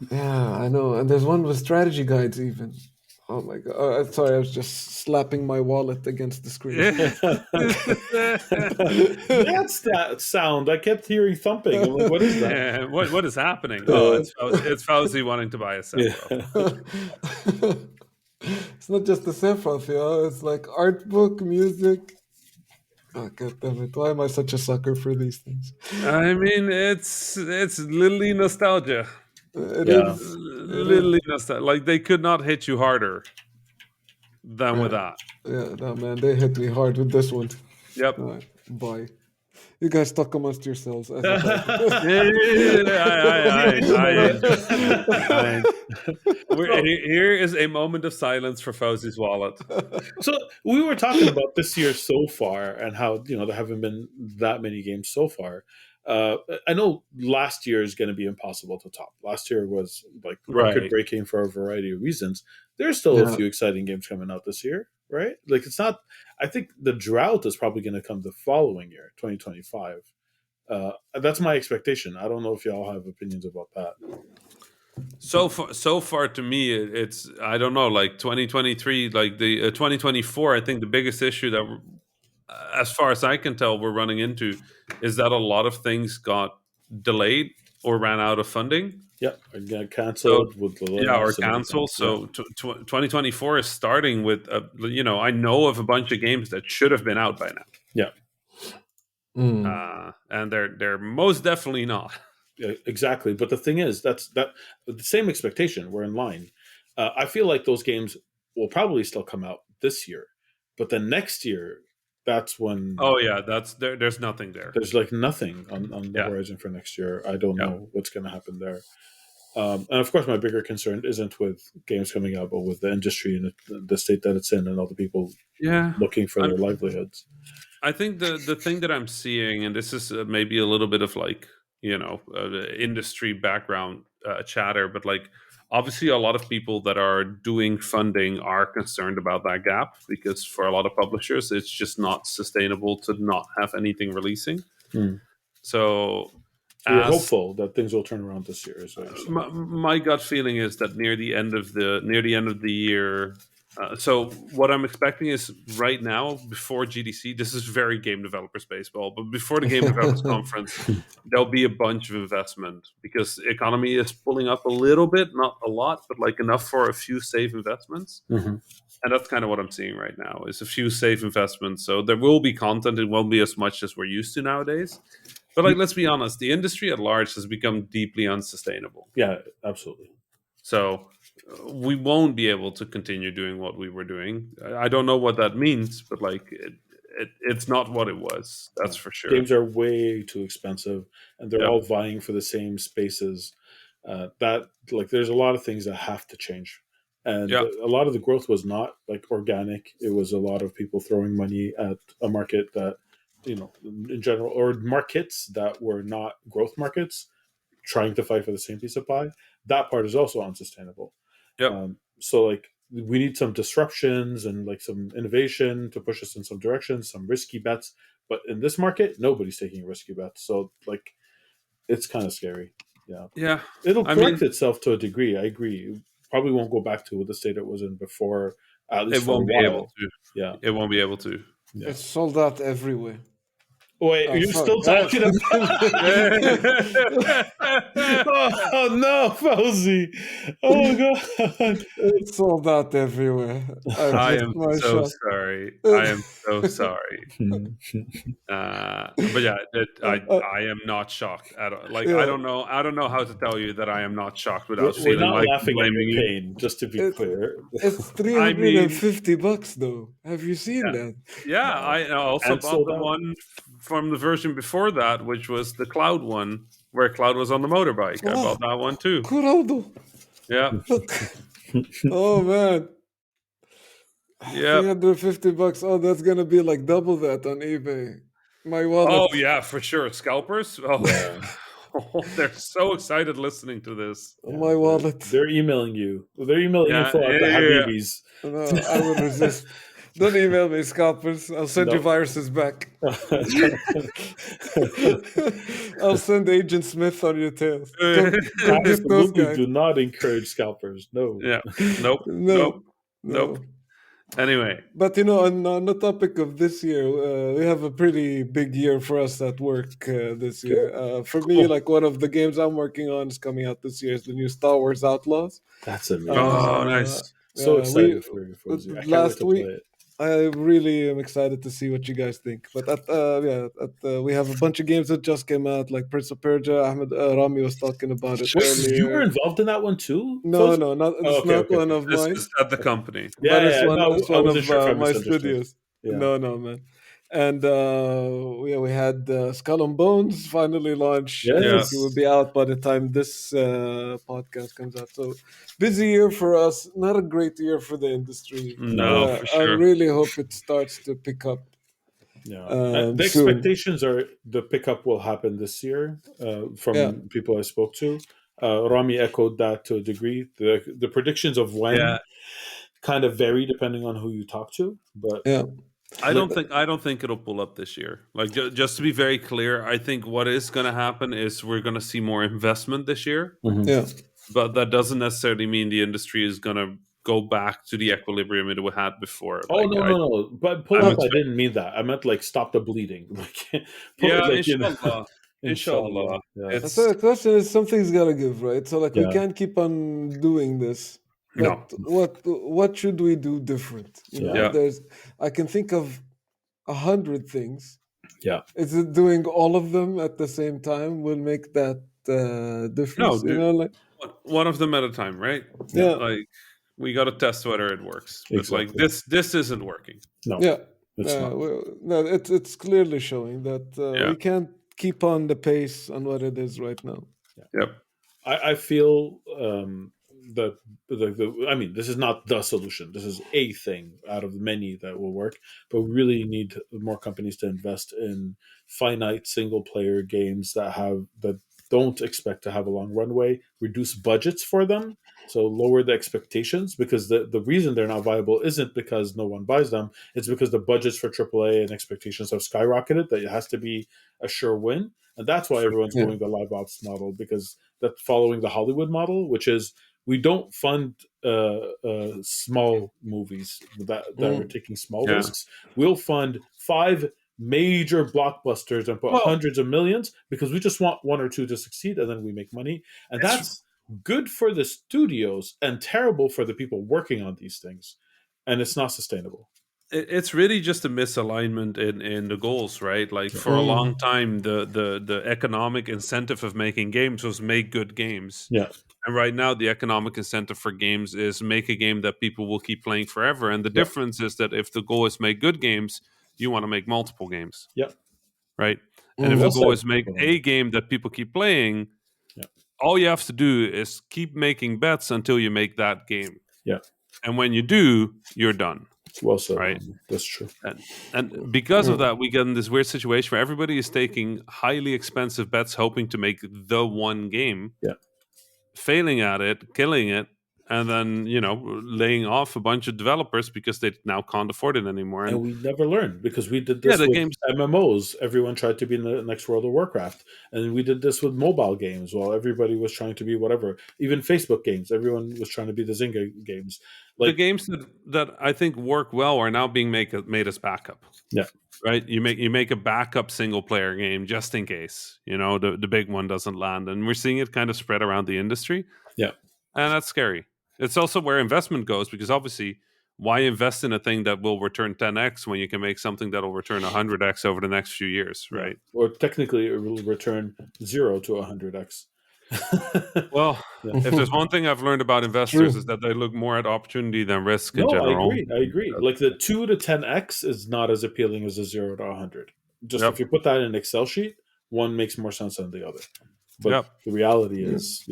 Yeah, I know. And there's one with strategy guides even. Oh my god. Sorry, I was just slapping my wallet against the screen. That's that sound. I kept hearing thumping. I'm like, what is that? Yeah, what is happening? Oh, it's Fawzi wanting to buy a Sephiroth. It's not just the Sephiroth, it's like art book, music. Oh, God damn it! Why am I such a sucker for these things? I mean, it's literally nostalgia. It Yeah. is. It is. Literally nostalgia. Like they could not hit you harder than with Yeah. that. Yeah. No, man, they hit me hard with this one. Yep. All right. Bye. You guys talk amongst yourselves as a bed. Here is a moment of silence for Fawzi's wallet. So we were talking about this year so far and how there haven't been that many games so far. I know last year is going to be impossible to top. Last year was like record Right. breaking for a variety of reasons. There's still a few exciting games coming out this year, right? Like it's not. I think the drought is probably going to come the following year, 2025. That's my expectation. I don't know if y'all have opinions about that. So far to me, it's I don't know, like 2023, like the 2024. I think the biggest issue that, as far as I can tell, we're running into is that a lot of things got delayed or ran out of funding. Yeah, or got canceled with the or canceled. So 2024 is starting with I know of a bunch of games that should have been out by now. Yeah. And they're most definitely not. Exactly. But the thing is, that's the same expectation. We're in line. I feel like those games will probably still come out this year, but then next year, that's when. Oh yeah, there's nothing there. There's like nothing on the horizon for next year. I don't know what's going to happen there. And of course, my bigger concern isn't with games coming out, but with the industry and the state that it's in, and all the people looking for their livelihoods. I think the thing that I'm seeing, and this is maybe a little bit of like industry background chatter, but like obviously a lot of people that are doing funding are concerned about that gap, because for a lot of publishers it's just not sustainable to not have anything releasing. So we're hopeful that things will turn around this year. My gut feeling is that near the end of the year. So what I'm expecting is right now, before GDC, this is very game developers baseball, but before the game developers conference, there'll be a bunch of investment, because the economy is pulling up a little bit, not a lot, but like enough for a few safe investments. And that's kind of what I'm seeing right now, is a few safe investments. So there will be content. It won't be as much as we're used to nowadays. But like, let's be honest, the industry at large has become deeply unsustainable. Yeah, absolutely. So we won't be able to continue doing what we were doing. I don't know what that means, but like it's not what it was. That's for sure. Games are way too expensive, and they're all vying for the same spaces. That like, there's a lot of things that have to change, and a lot of the growth was not like organic. It was a lot of people throwing money at a market that, in general, or markets that were not growth markets, trying to fight for the same piece of pie. That part is also unsustainable. So like, we need some disruptions and like some innovation to push us in some direction, some risky bets. But in this market, nobody's taking risky bets. So like, it's kind of scary. Yeah. It'll correct itself to a degree. I agree. It probably won't go back to the state it was in before. At least it won't for a be while. able to. Yeah, it won't be able to. Yeah. It's sold out everywhere. Wait, are you still talking about? Oh no, Fawzi! Oh god, it's sold out everywhere. I am so sorry. I am so sorry. But yeah, I am not shocked at all. Like, I don't know how to tell you that I am not shocked without we're feeling not like laughing at blaming your you. pain. Just to be clear, it's $350 though. Have you seen that? Yeah, I also bought the one from the version before that, which was the Cloud one, where Cloud was on the motorbike. I bought that one too. Corrado. Yeah. Oh man. Yeah. $350. Oh, that's gonna be like double that on eBay. My wallet. Oh yeah, for sure. Scalpers. Oh, yeah. They're so excited listening to this. My wallet. They're emailing you. They're emailing info at the Habibis. No, I will resist. Don't email me, scalpers. I'll send you viruses back. I'll send Agent Smith on your tail. Absolutely do not encourage scalpers. No. Yeah. Nope. Anyway. But on the topic of this year, we have a pretty big year for us at work this year. For me, like, one of the games I'm working on is coming out this year is the new Star Wars Outlaws. That's amazing. Oh, nice. So excited for you, Fawzi. I can't wait to play it. I really am excited to see what you guys think. But we have a bunch of games that just came out, like Prince of Persia. Ahmed Rami was talking about it Wait, you were earlier. involved in that one too, No, Fawzi? no, not Oh, it's not one of This mine, is at the company. but Yeah. No, it's I one wasn't of sure if I my misunderstood. studios. Yeah. No, man. And we had Skull and Bones finally launch. I think Yes. it will be out by the time this podcast comes out. So busy year for us. Not a great year for the industry. No, for I sure. really hope it starts to pick up. Yeah. The Soon. expectations are the pickup will happen this year from Yeah. people I spoke to. Rami echoed that to a degree. The predictions of when kind of vary depending on who you talk to, but Yeah. I don't think it'll pull up this year. Like just to be very clear, I think what is going to happen is we're going to see more investment this year. Yeah. But that doesn't necessarily mean the industry is going to go back to the equilibrium it had before. Oh, Like, no. But pull up, I didn't mean that. I meant like stop the bleeding. Inshallah. Inshallah. Yeah. So the question is, something's got to give, right? So like we can't keep on doing this. But what should we do different? I can think of 100 things. Yeah. Is it doing all of them at the same time will make that difference? No, one of them at a time, right? Yeah. Like we got to test whether it works. But exactly. like this isn't working. No. Yeah. It's not. It's clearly showing that we can't keep on the pace on what it is right now. Yep. I feel I mean, this is not the solution. This is a thing out of many that will work, but we really need more companies to invest in finite single player games that don't expect to have a long runway, reduce budgets for them, so lower the expectations, because the reason they're not viable isn't because no one buys them, it's because the budgets for AAA and expectations have skyrocketed, that it has to be a sure win. And that's why everyone's going the live ops model, because that's following the Hollywood model, which is we don't fund small movies that are taking small risks. We'll fund 5 major blockbusters and put hundreds of millions because we just want 1 or 2 to succeed, and then we make money. And that's good for the studios and terrible for the people working on these things. And it's not sustainable. It's really just a misalignment in the goals, right? Like for a long time, the economic incentive of making games was make good games. Yeah. And right now, the economic incentive for games is make a game that people will keep playing forever. And the difference is that if the goal is make good games, you want to make multiple games. Yeah. Right? And if the goal is make a game that people keep playing, all you have to do is keep making bets until you make that game. Yeah. And when you do, you're done. Well said. Right? That's true. And because of that, we get in this weird situation where everybody is taking highly expensive bets, hoping to make the one game. Yeah. Failing at it, killing it, and then laying off a bunch of developers because they now can't afford it anymore. And we never learned, because we did this with MMOs. Everyone tried to be in the next World of Warcraft, and we did this with mobile games. While everybody was trying to be whatever, even Facebook games, everyone was trying to be the Zynga games. The games that I think work well are now being made as backup. Yeah. Right, you make a backup single player game just in case the big one doesn't land, and we're seeing it kind of spread around the industry. Yeah, and that's scary. It's also where investment goes, because obviously, why invest in a thing that will return 10x when you can make something that will return 100x over the next few years, right? Or technically, it will return 0 to 100x. Well, if there's one thing I've learned about investors is that they look more at opportunity than risk in general. I agree. Like the 2 to 10x is not as appealing as a 0 to 100. Just if you put that in an Excel sheet, one makes more sense than the other. But the reality is,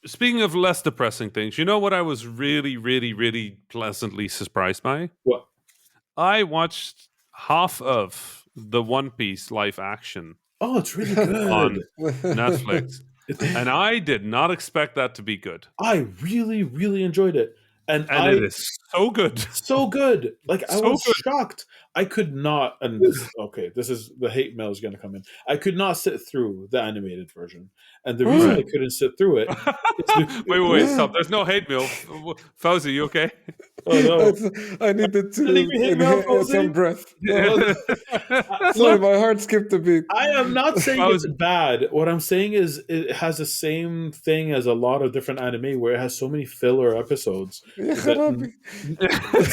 Speaking of less depressing things, you know what I was really, really, really pleasantly surprised by? What? I watched half of the One Piece live action. Oh, it's really good on Netflix. And I did not expect that to be good. I really, really enjoyed it. And it is so good. So good. Like, I was shocked. I could not, and this is the hate mail is going to come in. I could not sit through the animated version. And the reason I couldn't sit through it is wait, stop. There's no hate mail. Fawzi, you okay? Oh no! I needed Sending to me hate mail, inhale Fawzi? some breath. Sorry, Look, my heart skipped a beat. I am not saying it's bad. What I'm saying is it has the same thing as a lot of different anime where it has so many filler episodes. It's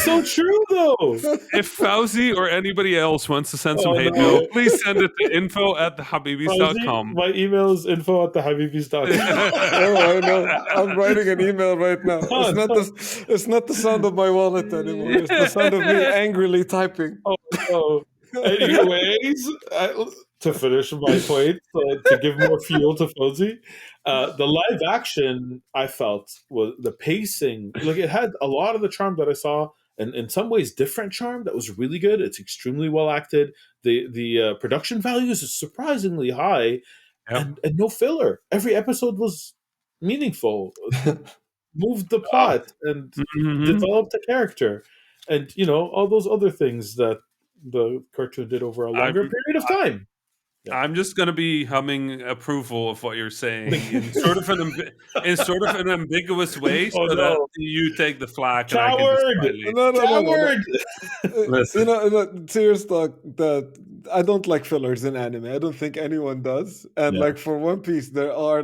so true, though. If Fawzi or anybody else wants to send some Oh hate mail, no! please send it to Fawzi, info@habibis.com. my email is info@thehabibis.com. Oh, I know. I'm writing an email right now. It's not the sound of my wallet anymore. It's the sound of me angrily typing. Oh no! Anyways, to finish my point, to give more fuel to Fawzi, the live action I felt was the pacing. Like it had a lot of the charm that I saw, and in some ways different charm that was really good. It's extremely well acted. The production values is surprisingly high, and no filler. Every episode was meaningful, moved the plot, and developed a character, and all those other things that the cartoon did over a longer period of time. I'm just going to be humming approval of what you're saying in sort of an ambiguous way, so that you take the flak. Coward! No. Serious talk. That I don't like fillers in anime. I don't think anyone does. And like for One Piece, there are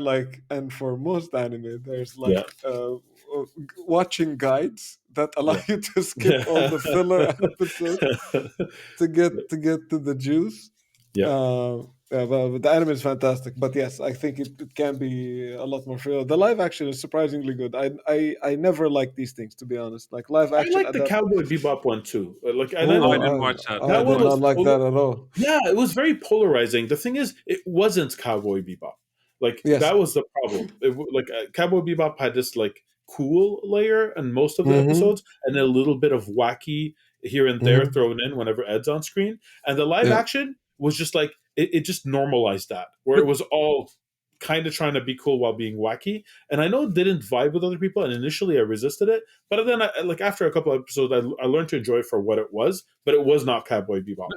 and for most anime, there's watching guides that allow you to skip all the filler episodes to get to the juice. But the anime is fantastic. But yes, I think it can be a lot more filler. The live action is surprisingly good. I never like these things, to be honest. Like live action. I like the Cowboy Bebop one too. I didn't watch that. That one was not like that at all. Yeah, it was very polarizing. The thing is, it wasn't Cowboy Bebop. That was the problem. Cowboy Bebop had this cool layer in most of the episodes, and a little bit of wacky here and there thrown in whenever Ed's on screen. And the live action was just it just normalized that, where it was all kind of trying to be cool while being wacky. And I know it didn't vibe with other people, and initially I resisted it. But then, after a couple of episodes, I learned to enjoy it for what it was. But it was not Cowboy Bebop.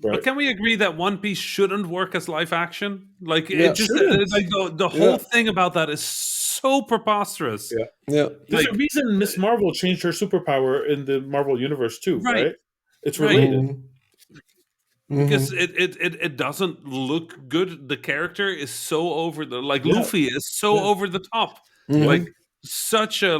Right. But can we agree that One Piece shouldn't work as live action? The whole thing about that is so preposterous. Yeah. There's a reason Miss Marvel changed her superpower in the Marvel universe too, right? It's related. Because it doesn't look good. The character is so over the Luffy is so over the top. Such a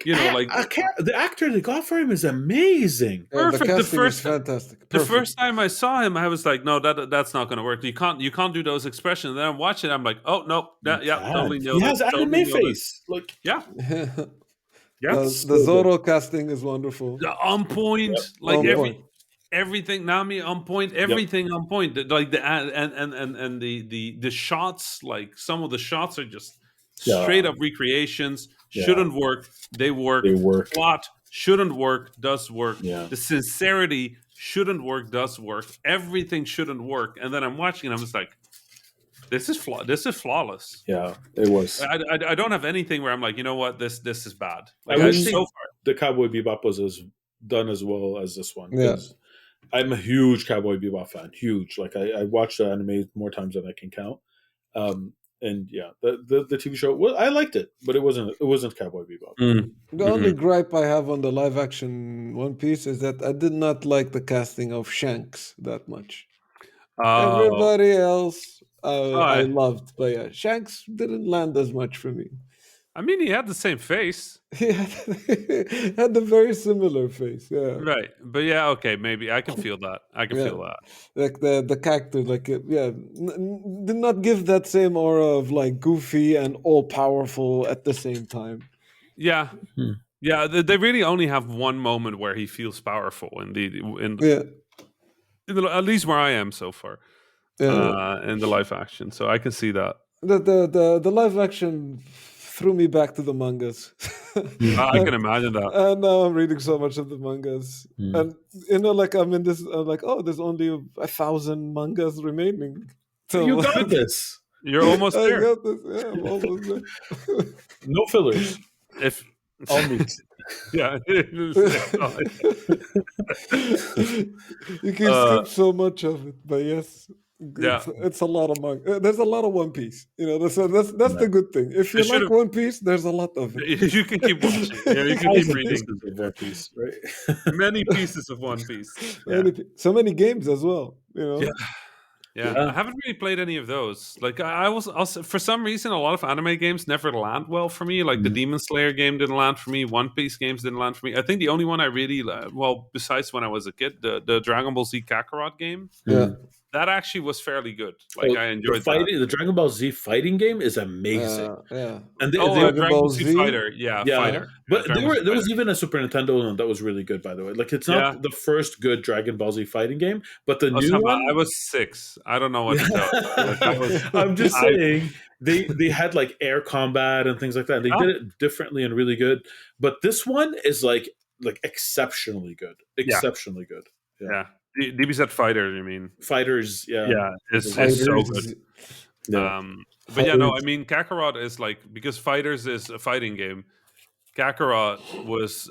the actor they got for him is amazing. Perfect. The casting is fantastic. Perfect. The first time I saw him, I was like, no, that's not going to work. You can't do those expressions. And then I'm watching it, I'm like, oh no, totally know. He has anime face. The Zoro casting is wonderful. On point, everything Nami on point, everything on point. The shots, some of the shots are just straight up recreations. Shouldn't work. They work. Plot shouldn't work. Does work. The sincerity shouldn't work. Does work. Everything shouldn't work. And then I'm watching and I'm just like, this is flawless. Yeah, it was. I don't have anything where I'm like, you know what, this is bad. So far, the Cowboy Bebop was as done as well as this one. Yeah. I'm a huge Cowboy Bebop fan. Huge. I watched the anime more times than I can count. And the TV show. Well, I liked it, but it wasn't Cowboy Bebop. The only gripe I have on the live action One Piece is that I did not like the casting of Shanks that much. Everybody else I loved, but Shanks didn't land as much for me. I mean, he had the same face. He had a very similar face, Right, but okay, maybe I can feel that. Feel that. Like the character, did not give that same aura of goofy and all powerful at the same time. Yeah, They really only have one moment where he feels powerful at least where I am so far. In the live action, so I can see that. The live action threw me back to the mangas. I can imagine that. And now I'm reading so much of the mangas, and I'm in this. I'm like, oh, there's only 1,000 mangas remaining. So you got this. You're almost there. I got this. Yeah, I'm almost there. No fillers. All meat. Yeah. You can skip so much of it, but yes. It's a lot of manga. There's a lot of One Piece. That's the good thing. If you like One Piece, there's a lot of it. You can keep watching. Yeah, you can keep reading. Of One Piece, right? Many pieces of One Piece. So many games as well. Yeah. I haven't really played any of those. Like I was also, for some reason, a lot of anime games never land well for me. Like the Demon Slayer game didn't land for me. One Piece games didn't land for me. I think the only one I really besides when I was a kid, the Dragon Ball Z Kakarot game. That actually was fairly good. Like I enjoyed that. The Dragon Ball Z fighting game is amazing. And Dragon Ball Z Fighter, Fighter. But there was even a Super Nintendo one that was really good, by the way. Like it's not the first good Dragon Ball Z fighting game, but the new one. I was 6. I don't know what to tell you. I'm just saying they had like air combat and things like that. They did it differently and really good. But this one is like exceptionally good. Exceptionally good. Yeah. DBZ Fighter, you mean? Fighters, it's so good. But I mean, Kakarot is like, because Fighters is a fighting game. Kakarot was,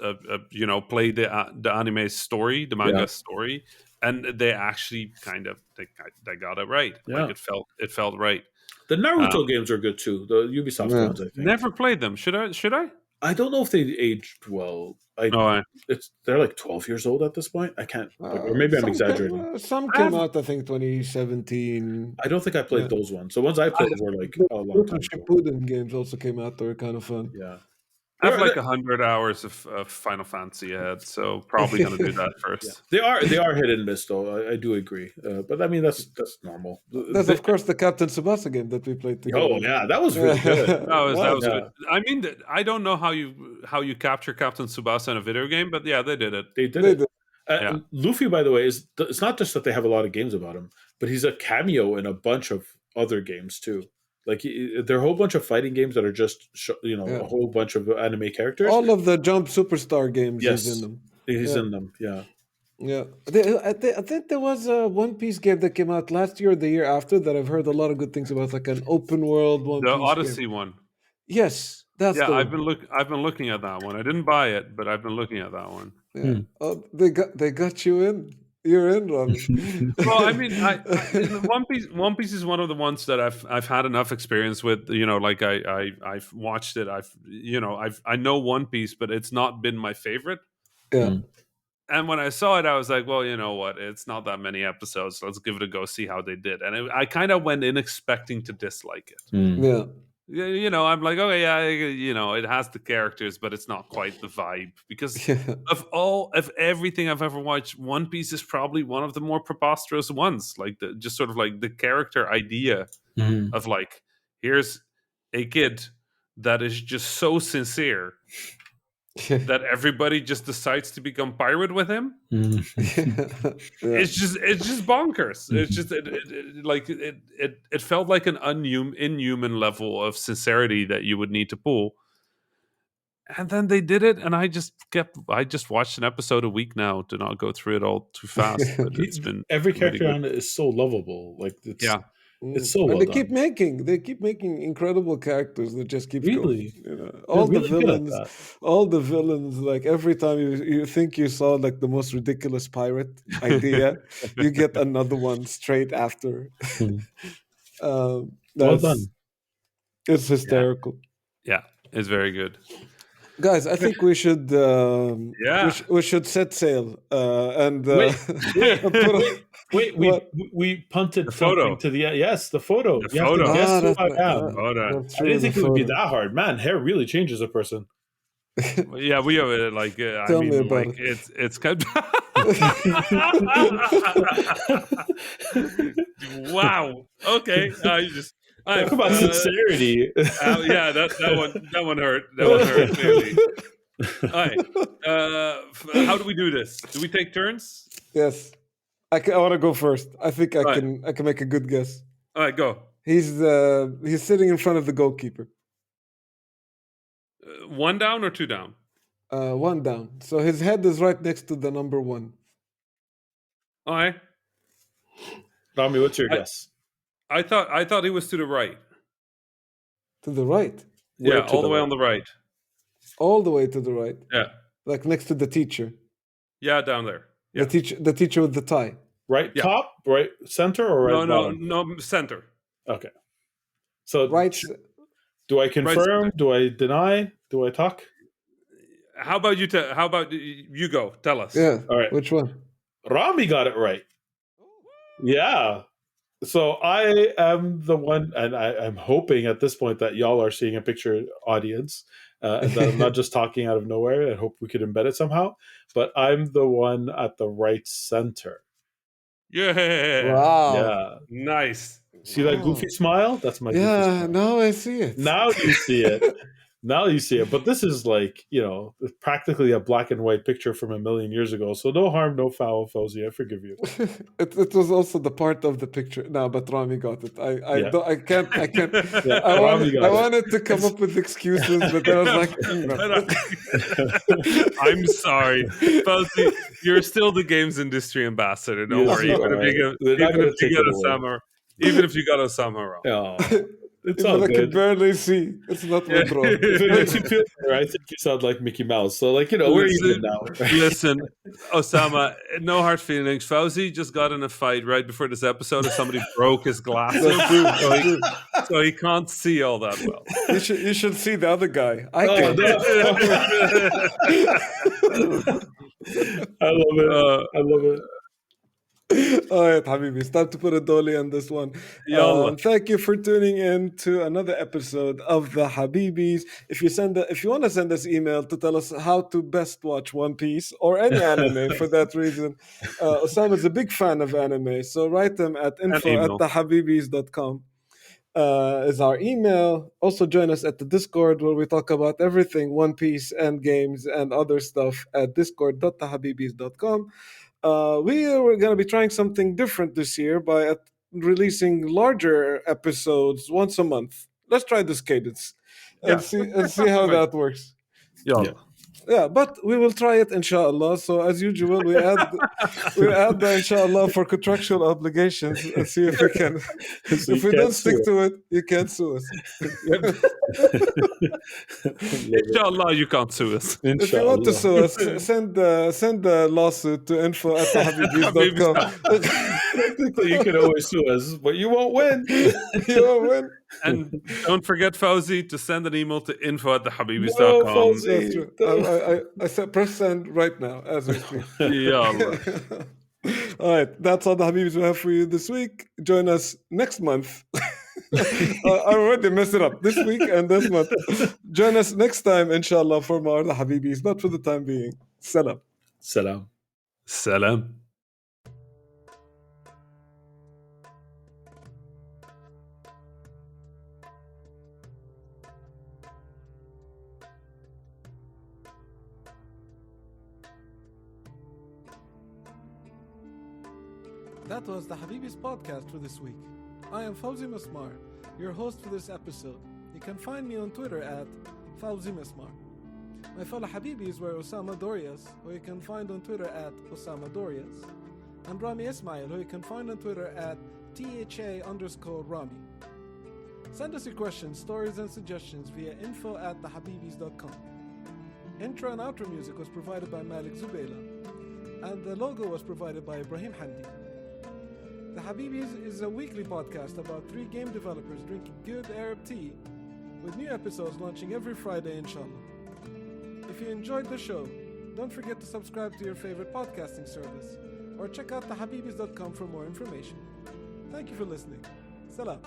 played the anime story, the manga story, and they actually kind of they got it right. Yeah. Like it felt right. The Naruto games are good too. The Ubisoft ones, I think. Never played them. Should I? I don't know if they aged well. They're like 12 years old at this point. I can't, or maybe I'm exaggerating. Some came out, I think, 2017. I don't think I played those ones. The ones I played were like a long time ago. Shippuden games also came out. They were kind of fun. Yeah. I have like 100 hours of Final Fantasy ahead, so probably going to do that first. They are hit and miss, though. I do agree, but I mean that's normal. That's of course the Captain Tsubasa game that we played together. Oh yeah, that was really good. that was good. I mean, I don't know how you capture Captain Tsubasa in a video game, but yeah, they did it. They did it. Luffy, by the way, it's not just that they have a lot of games about him, but he's a cameo in a bunch of other games too. Like there are a whole bunch of fighting games that are just a whole bunch of anime characters. All of the Jump Superstar games, he's in them. He's in them. Yeah. Yeah, I think there was a One Piece game that came out last year or the year after that I've heard a lot of good things about, like an open world One Piece. The Odyssey game. one. Yes, that's the one. I've been looking at that one. I didn't buy it, but I've been looking at that one. Yeah. Oh, they got you in. You're in, Rami. Well, I mean, One Piece is one of the ones that I've had enough experience with. Like I've watched it. I know One Piece, but it's not been my favorite. Yeah. And when I saw it, I was like, well, you know what? It's not that many episodes. Let's give it a go, see how they did. And I kind of went in expecting to dislike it. Yeah. I'm like, okay, yeah, it has the characters, but it's not quite the vibe. Because of everything I've ever watched, One Piece is probably one of the more preposterous ones. Like just sort of like the character idea of like, here's a kid that is just so sincere that everybody just decides to become pirate with him. It's just bonkers. It's just it felt like an inhuman level of sincerity that you would need to pull. And then they did it, and I just watched an episode a week now to not go through it all too fast. But it's been every character on it is so lovable. Like it's so well and they done. keep making incredible characters that just keep really going. All the villains, like every time you think you saw like the most ridiculous pirate idea, you get another one straight after. Well done. It's hysterical. Yeah, it's very good. Guys, I think we should we should set sail and wait, we punted the photo to the the photo. The photo. Guess who I am. I didn't think it would be that hard. Man, hair really changes a person. Yeah, we have it. Like Tell me about it. It's kind of wow. Okay, you just. Talk about sincerity. Yeah, that one hurt. That one hurt clearly. All right. How do we do this? Do we take turns? Yes. I want to go first. I think I can make a good guess. All right, go. He's sitting in front of the goalkeeper. 1 down or 2 down? 1 down. So his head is right next to the number 1. All right. Rami, what's your guess? I thought he was to the right. To the right? Yeah, all the way on the right. All the way to the right? Yeah. Like next to the teacher? Yeah, down there. Yeah. The teacher with the tie? Right top, right center, or right bottom? No, center. Okay. So right. Do I confirm? Right. Do I deny? Do I talk? How about you? How about you go? Tell us. Yeah. All right. Which one? Rami got it right. Yeah. So I am the one, and I'm hoping at this point that y'all are seeing a picture, audience, and that I'm not just talking out of nowhere. I hope we could embed it somehow. But I'm the one at the right center. Yeah. Wow. Yeah. Nice. See that goofy smile? That's my goofy smile. Now I see it. Now you see it. Now you see it. But this is like, practically a black and white picture from a million years ago. So no harm, no foul, Fawzi. I forgive you. It was also the part of the picture. No, but Rami got it. I can't. Yeah, I wanted to come up with excuses, but then I was like, I'm sorry. Fawzi, you're still the games industry ambassador. Don't worry. Even if you got Osama wrong. Oh. It's all good. I can barely see. It's not my bro. If it makes you feel better, I think you sound like Mickey Mouse. So, we're even now. Listen, Osama, no hard feelings. Fawzi just got in a fight right before this episode if somebody broke his glasses. So he can't see all that well. You should see the other guy. I can. I love it. I love it. All right, Habibis, it's time to put a dolly on this one. Thank you for tuning in to another episode of the Habibis. If you want to send us email to tell us how to best watch One Piece or any anime for that reason, Osama is a big fan of anime, so write them at info@thehabibis.com. Is our email. Also join us at the Discord where we talk about everything One Piece and games and other stuff at discord.thehabibis.com. We are going to be trying something different this year by releasing larger episodes once a month. Let's try this cadence and see how that works. Yeah, but we will try it, inshallah. So as usual, we add the inshallah for contractual obligations and see if we can. So if we don't stick to it, you can't sue us. Inshallah, you can't sue us. Inshallah. If you want to sue us, send the lawsuit to info@thehabibis.com. You can always sue us, but you won't win. You won't win. And don't forget, Fawzi, to send an email to info@thehabibis.com. That's true. I said press send right now as we speak. All right, that's all the Habibis we have for you this week. Join us next month. I already messed it up this week and this month. Join us next time, inshallah, for more the Habibis. But for the time being, salam. Salam. Salam. That was the Habibis podcast for this week. I am Fawzi Masmar, your host for this episode. You can find me on Twitter at Fawzi Masmar. My fellow Habibis were Osama Dorias, who you can find on Twitter at Osama Dorias, and Rami Ismail, who you can find on Twitter at THA_Rami. Send us your questions, stories, and suggestions via info@thehabibis.com. Intro and outro music was provided by Malik Zubayla, and the logo was provided by Ibrahim Hamdi. The Habibis is a weekly podcast about 3 game developers drinking good Arab tea, with new episodes launching every Friday, inshallah. If you enjoyed the show, don't forget to subscribe to your favorite podcasting service, or check out thehabibis.com for more information. Thank you for listening. Salam.